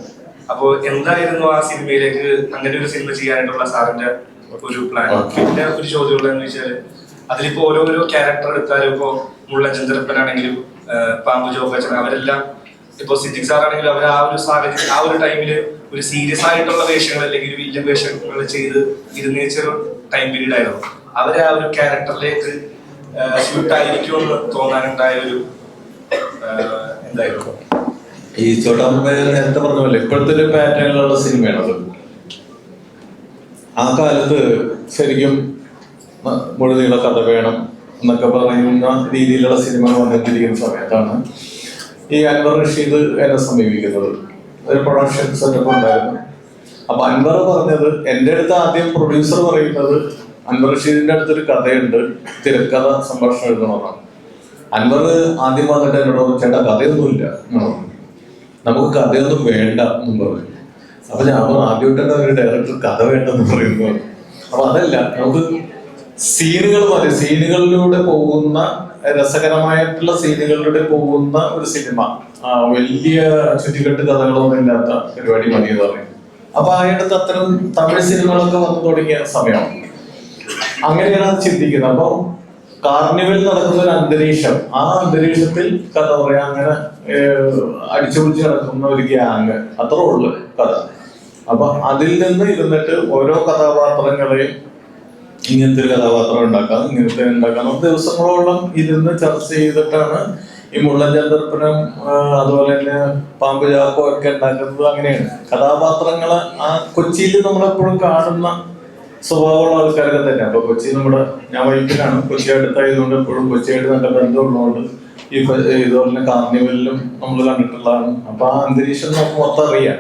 അപ്പോ എന്തായിരുന്നു ആ സിനിമയിലേക്ക് അങ്ങനെ ഒരു സിനിമ ചെയ്യാനായിട്ടുള്ള സാറിന്റെ ഒരു പ്ലാൻ? പിന്നെ ഒരു ചോദ്യമുള്ളതെന്ന് വെച്ചാല് അതിലിപ്പോ ഓരോരോ ക്യാരക്ടർ എടുത്താലും ഇപ്പോ മുള്ളച്ചൻ ചെറുപ്പനാണെങ്കിലും പാമ്പു ജോക്കച്ചൻ അവരെല്ലാം ഇപ്പൊ സിദ്ദിഖ് സാറാണെങ്കിലും അവർ ആ ഒരു സാഹചര്യം ആ ഒരു ടൈമില് ഒരു സീരിയസ് ആയിട്ടുള്ള വേഷങ്ങൾ അല്ലെങ്കിൽ ഒരു വില്ലൻ വേഷങ്ങൾ ചെയ്ത് ഇരുന്നേച്ച ഒരു ടൈം പീരീഡ് ആയിരുന്നു. അവരെ ആ ഒരു ക്യാരക്ടറിലേക്ക് സ്യൂട്ട് ആയിരിക്കുമെന്ന് തോന്നാനുണ്ടായ ഒരു എന്തായിരുന്നു? ഈ ചോട്ടാ മുംബൈ നേരത്തെ പറഞ്ഞ പോലെ ഇപ്പോഴത്തെ ഒരു പാറ്റേണിലുള്ള സിനിമയാണത്. ആ കാലത്ത് ശരിക്കും മുഴുനീള കഥ വേണം എന്നൊക്കെ പറയുന്ന രീതിയിലുള്ള സിനിമകൾ വന്നിരിക്കുന്ന സമയത്താണ് ഈ അൻവർ റഷീദ് എന്നെ സമീപിക്കുന്നത്. ഒരു പ്രൊഡക്ഷൻ സെറ്റപ്പ് ഉണ്ടായിരുന്നു. അപ്പൊ അൻവർ പറഞ്ഞത്, എൻ്റെ അടുത്ത് ആദ്യം പ്രൊഡ്യൂസർ പറയുന്നത് അൻവർ റഷീദിന്റെ അടുത്തൊരു കഥയുണ്ട്, തിരക്കഥ സംഭാഷണം എഴുതണമെന്നാണ്. അൻവർ ആദ്യം വന്നിട്ട് എന്നോട് ചേട്ടാ കഥയൊന്നുമില്ല, നമുക്ക് കഥയൊന്നും വേണ്ട എന്നും പറഞ്ഞു. അപ്പൊ ഞാൻ ആദ്യമായിട്ടാണ് ഒരു ഡയറക്ടർ കഥ വേണ്ടെന്ന് പറയുന്നത്. അപ്പൊ അതല്ല, നമുക്ക് സീനുകൾ മതി, സീനുകളിലൂടെ പോകുന്ന രസകരമായിട്ടുള്ള സീനുകളിലൂടെ പോകുന്ന ഒരു സിനിമ, വലിയ ചുറ്റിക്കെട്ട് കഥകളൊന്നും ഇല്ലാത്ത പരിപാടി മതി എന്ന് പറയും. അപ്പൊ ആയിടത്ത് അത്തരം തമിഴ് സിനിമകളൊക്കെ വന്നു തുടങ്ങിയ സമയമാണ്. അങ്ങനെയാണ് അത് ചിന്തിക്കുന്നത്. അപ്പൊ കാർണിവൽ നടക്കുന്ന ഒരു അന്തരീക്ഷം, ആ അന്തരീക്ഷത്തിൽ കഥ പറയാം, അങ്ങനെ അടിച്ചുപൊളിച്ച് നടക്കുന്ന ഒരു ഗ്യാങ്, അത്രേ ഉള്ളു കഥ. അപ്പൊ അതിൽ നിന്ന് ഇരുന്നിട്ട് ഓരോ കഥാപാത്രങ്ങളെയും ഇങ്ങനത്തെ ഒരു കഥാപാത്രം ഉണ്ടാക്കാം, ഇങ്ങനത്തെ ഉണ്ടാക്കാം, ദിവസങ്ങളോളം ഇരുന്ന് ചർച്ച ചെയ്തിട്ടാണ് ഈ മുള്ളൻ ദർപ്പണം അതുപോലെ തന്നെ പാമ്പ് ചാക്കോ ഒക്കെ ഉണ്ടാക്കുന്നത്. അങ്ങനെയാണ് കഥാപാത്രങ്ങളെ ആ കൊച്ചിയിൽ നമ്മളെപ്പോഴും കാണുന്ന സ്വഭാവമുള്ള ആൾക്കാരൊക്കെ തന്നെ. അപ്പൊ കൊച്ചി ഞാൻ വൈകിട്ടാണ്, കൊച്ചി അടുത്തായതുകൊണ്ട് എപ്പോഴും കൊച്ചിയായിട്ട് നല്ല ബന്ധമുള്ളതുകൊണ്ട് ഈ ഇതുപോലെ തന്നെ കാർണിവലിലും നമ്മൾ കണ്ടിട്ടുള്ളതാണ്. അപ്പൊ ആ അന്തരീക്ഷം നമുക്ക് മൊത്തം അറിയാം.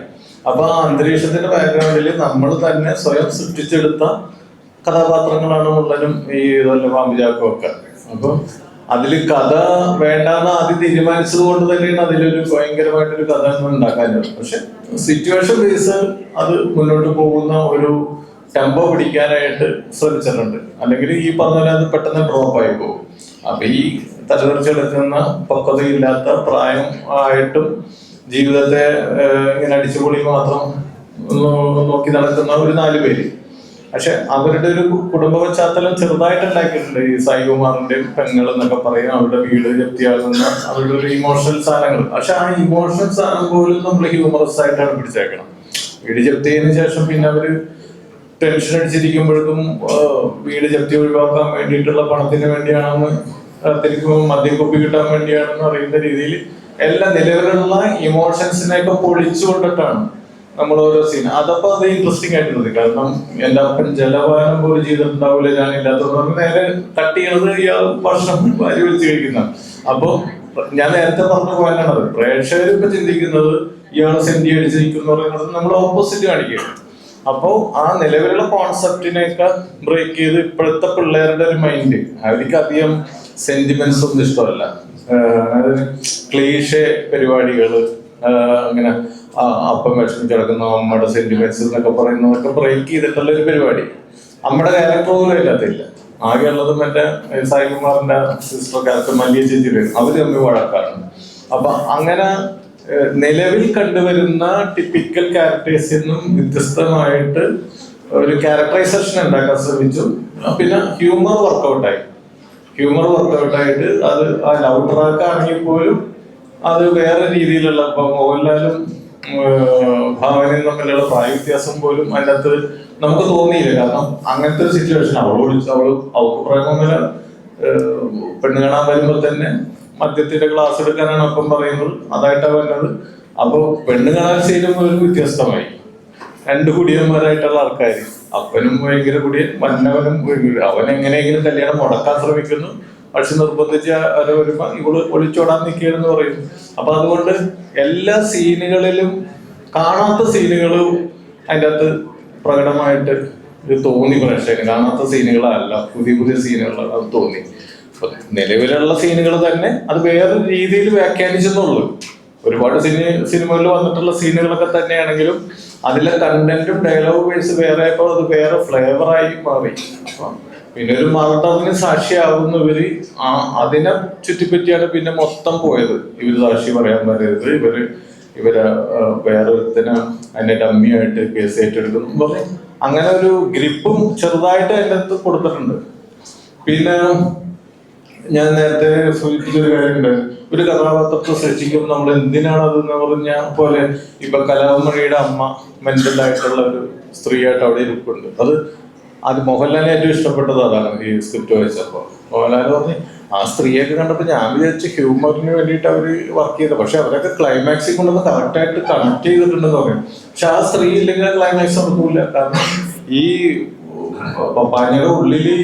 അപ്പൊ ആ അന്തരീക്ഷത്തിന്റെ ബാക്ക്ഗ്രൗണ്ടിൽ നമ്മൾ തന്നെ സ്വയം സൃഷ്ടിച്ചെടുത്ത കഥാപാത്രങ്ങളാണ് മുള്ളനും ഈ ഇതുപോലെ പാമ്പ് ചാക്കോ ഒക്കെ. അപ്പൊ അതിൽ കഥ വേണ്ടാന്ന് ആദ്യം തീരുമാനിച്ചത് കൊണ്ട് തന്നെയാണ് അതിലൊരു ഭയങ്കരമായിട്ടൊരു കഥ ഒന്നും ഉണ്ടാക്കാനുള്ളത്. പക്ഷെ സിറ്റുവേഷൻ ബേസ് അത് മുന്നോട്ട് പോകുന്ന ഒരു ടെമ്പോ പിടിക്കാനായിട്ട് ശ്രമിച്ചിട്ടുണ്ട്. അല്ലെങ്കിൽ ഈ പറഞ്ഞ പോലെ അത് പെട്ടെന്ന് ഡ്രോപ്പ് ആയി പോകും. അപ്പൊ ഈ തലതെറിച്ചെടുക്കുന്ന പക്വതയില്ലാത്ത പ്രായം ആയിട്ടും ജീവിതത്തെ ഇങ്ങനെ അടിച്ചുപൊളി മാത്രം നോക്കി നടക്കുന്ന ഒരു 4 പേര്. പക്ഷെ അവരുടെ ഒരു കുടുംബ പശ്ചാത്തലം ചെറുതായിട്ട് ഉണ്ടാക്കിയിട്ടുണ്ട്. ഈ സായികുമാറിന്റെയും പെങ്ങൾ എന്നൊക്കെ പറയും, അവരുടെ വീട് ജപ്തിയാകുന്ന അവരുടെ ഒരു ഇമോഷണൽ സാധനങ്ങൾ. പക്ഷെ ആ ഇമോഷണൽ സാധനം പോലും നമ്മൾ ഹ്യൂമറസ് ആയിട്ടാണ് പിടിച്ചേക്കണം. വീട് ജപ്തി ചെയ്തതിനു ശേഷം പിന്നെ അവര് ടെൻഷൻ അടിച്ചിരിക്കുമ്പോഴേക്കും വീട് ജപ്തി ഒഴിവാക്കാൻ വേണ്ടിയിട്ടുള്ള പണത്തിന് വേണ്ടിയാണെന്ന്, തിരിക്കുമ്പോൾ മദ്യം കൊപ്പി കിട്ടാൻ വേണ്ടിയാണെന്ന് അറിയുന്ന രീതിയിൽ എല്ലാ നിലവിലുള്ള ഇമോഷൻസിനെയൊക്കെ പൊളിച്ചുകൊണ്ടിട്ടാണ് നമ്മൾ ഓരോ സീൻ. അതപ്പോ അത് ഇൻട്രസ്റ്റിംഗ് ആയിട്ടുള്ളത്. കാരണം എൻ്റെ അപ്പൻ ജലപാനം പോലും ചെയ്തിട്ടുണ്ടാവില്ല ഞാൻ ഇല്ലാത്തത് നേരെ കട്ട് ചെയ്യണത് ഇയാൾ ഭക്ഷണം വാരി വെച്ച് കഴിക്കുന്ന. അപ്പൊ ഞാൻ നേരത്തെ പറഞ്ഞ പോയിന്റാണത്. പ്രേക്ഷകർ ഇപ്പൊ ചിന്തിക്കുന്നത് ഇയാൾ സെന്റി അടിച്ചിരിക്കുന്നു പറയുന്നത് നമ്മൾ ഓപ്പോസിറ്റ് കാണിക്കുകയാണ്. അപ്പോ ആ നിലവിലുള്ള കോൺസെപ്റ്റിനെയൊക്കെ ബ്രേക്ക് ചെയ്ത് ഇപ്പോഴത്തെ പിള്ളേരുടെ ഒരു മൈൻഡ്, അവർക്ക് അധികം സെന്റിമെന്റ്സ് ഒന്നും ഇഷ്ടമല്ല. ക്ലീഷേ പരിപാടികള്, അങ്ങനെ അപ്പം വിഷമിച്ച് കിടക്കുന്ന അമ്മയുടെ സെന്റിമെന്റ്സ് എന്നൊക്കെ പറയുന്നതൊക്കെ ബ്രേക്ക് ചെയ്തിട്ടുള്ള ഒരു പരിപാടി. നമ്മുടെ ക്യാരക്ടർ പോലും ഇല്ലാത്തില്ല. ആകെയുള്ളതും എന്റെ സായികുമാറിന്റെ സിസ്റ്റർ ക്യാരക്ടർ മല്ലിയ ചേച്ചിയില് അവര് തമ്മിൽ വഴക്കാണ്. അപ്പൊ അങ്ങനെ നിലവിൽ കണ്ടുവരുന്ന ടിപ്പിക്കൽ ക്യാരക്ടേഴ്സിൽ നിന്നും വ്യത്യസ്തമായിട്ട് ഒരു ക്യാരക്ടറൈസേഷൻ ഉണ്ടാക്കാൻ ശ്രമിച്ചു. പിന്നെ ഹ്യൂമർ വർക്കൗട്ടായിട്ട് അത് ആ ലവ് ട്രാക്ക് ആണെങ്കിൽ പോലും അത് വേറെ രീതിയിലുള്ള, ഇപ്പൊ മോഹൻലാലും ഭാവനയും തമ്മിലുള്ള പ്രായ വ്യത്യാസം പോലും അതിനകത്ത് നമുക്ക് തോന്നിയില്ല. കാരണം അങ്ങനത്തെ ഒരു സിറ്റുവേഷൻ അവൾക്ക് പ്രേമൊന്നുമില്ല. പെണ്ണ് കാണാൻ വരുമ്പോൾ തന്നെ മദ്യത്തിന്റെ ക്ലാസ് എടുക്കാനാണ് അപ്പം പറയുന്നത്, അതായിട്ടാണ് വരുന്നത്. അപ്പൊ പെണ്ണ് കാണാൻ ചെയ്യുമ്പോൾ ഒരു വ്യത്യസ്തമായി 2 കുടിയന്മാരായിട്ടുള്ള ആൾക്കാർ, അപ്പനും ഭയങ്കര കുടിയൻ, മന്നവനും. അവൻ എങ്ങനെയെങ്കിലും കല്യാണം മുടക്കാൻ ശ്രമിക്കുന്നു, പക്ഷെ നിർബന്ധിച്ച് ഇവള് ഒളിച്ചോടാൻ നിൽക്കുകയെന്ന് പറയും. അപ്പൊ അതുകൊണ്ട് എല്ലാ സീനുകളിലും കാണാത്ത സീനുകളും അതിൻ്റെ അകത്ത് പ്രകടമായിട്ട് ഇത് തോന്നി. പ്രേക്ഷകന് കാണാത്ത സീനുകളല്ല, പുതിയ പുതിയ സീനുകൾ അത് തോന്നി. നിലവിലുള്ള സീനുകൾ തന്നെ അത് വേറെ രീതിയിൽ വ്യാഖ്യാനിച്ചെന്നുള്ളൂ. ഒരുപാട് സിനിമകളിൽ വന്നിട്ടുള്ള സീനുകളൊക്കെ തന്നെയാണെങ്കിലും അതിലെ കണ്ടന്റും ഡയലോഗ് വേഴ്സ് വേറെ ആയപ്പോൾ അത് വേറെ ഫ്ലേവറായി മാറി. അപ്പൊ പിന്നെ ഒരു മർഡറിന് സാക്ഷിയാകുന്ന ഇവര് അതിനെ ചുറ്റിപ്പറ്റിയാണ് പിന്നെ മൊത്തം പോയത്. ഇവര് സാക്ഷി പറയാൻ പറയരുത്, ഇവരെ വേറൊരുത്തിന് അതിന്റെ ഡമ്മിയായിട്ട് കേസ് ഏറ്റെടുക്കുന്നു. അങ്ങനെ ഒരു ഗ്രിപ്പും ചെറുതായിട്ട് അതിൻ്റെ അകത്ത് കൊടുത്തിട്ടുണ്ട്. പിന്നെ ഞാൻ നേരത്തെ സൂചിപ്പിച്ചൊരു കാര്യമുണ്ട്, ഒരു കഥാപാത്രത്തെ സൃഷ്ടിക്കുമ്പോൾ നമ്മൾ എന്തിനാണ് അതെന്ന് പറഞ്ഞ പോലെ ഇപ്പൊ കലാമണിയുടെ അമ്മ മെന്റൽ ആയിട്ടുള്ള ഒരു സ്ത്രീയായിട്ട് അവിടെ ഇരിപ്പുണ്ട്. അത് മോഹൻലാലിന് ഏറ്റവും ഇഷ്ടപ്പെട്ടത് അതാണ്. ഈ സ്ക്രിപ്റ്റ് വായിച്ചപ്പോ മോഹൻലാൽ പറഞ്ഞ് ആ സ്ത്രീയൊക്കെ കണ്ടപ്പോൾ ഞാൻ വിചാരിച്ച ഹ്യൂമറിന് വേണ്ടിയിട്ട് അവര് വർക്ക് ചെയ്തത്, പക്ഷെ അവരൊക്കെ ക്ലൈമാക്സിൽ കൊണ്ടുവന്ന് കറക്റ്റായിട്ട് കണക്ട് ചെയ്തിട്ടുണ്ടെന്ന് പറയും. പക്ഷെ ആ സ്ത്രീ ഇല്ലെങ്കിൽ ക്ലൈമാക്സ് നടക്കൂല. കാരണം ഈ പപ്പാഞ്ഞയുടെ ഉള്ളില്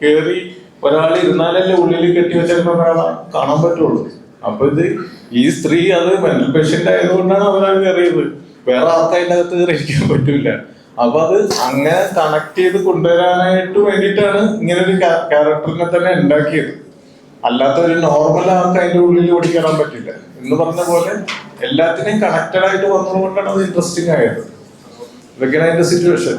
കയറി ഒരാൾ ഇരുന്നാലല്ലേ ഉള്ളിൽ കെട്ടി വെച്ചേക്കുന്ന ഒരാളെ കാണാൻ പറ്റുള്ളൂ. അപ്പൊ ഈ സ്ത്രീ അത് മെന്റൽ പേഷ്യന്റ് ആയതുകൊണ്ടാണ് അവരത് കയറിയത്, വേറെ ആർക്കും അതിൻ്റെ അകത്ത് കയറിയിരിക്കാൻ പറ്റൂല. അപ്പൊ അത് അങ്ങനെ കണക്ട് ചെയ്ത് കൊണ്ടുവരാനായിട്ട് വേണ്ടിയിട്ടാണ് ഇങ്ങനെ ഒരു ക്യാരക്ടറിനെ തന്നെ ഉണ്ടാക്കിയത്. അല്ലാത്ത ഒരു നോർമൽ ആൾക്ക് അതിന്റെ ഉള്ളിൽ ഓടിക്കയറാൻ പറ്റില്ല എന്ന് പറഞ്ഞ പോലെ എല്ലാത്തിനെയും കണക്റ്റഡ് ആയിട്ട് വന്നതുകൊണ്ടാണ് അത് ഇൻട്രസ്റ്റിംഗ് ആയത്. ഇതൊക്കെയാണ് അതിന്റെ സിറ്റുവേഷൻ.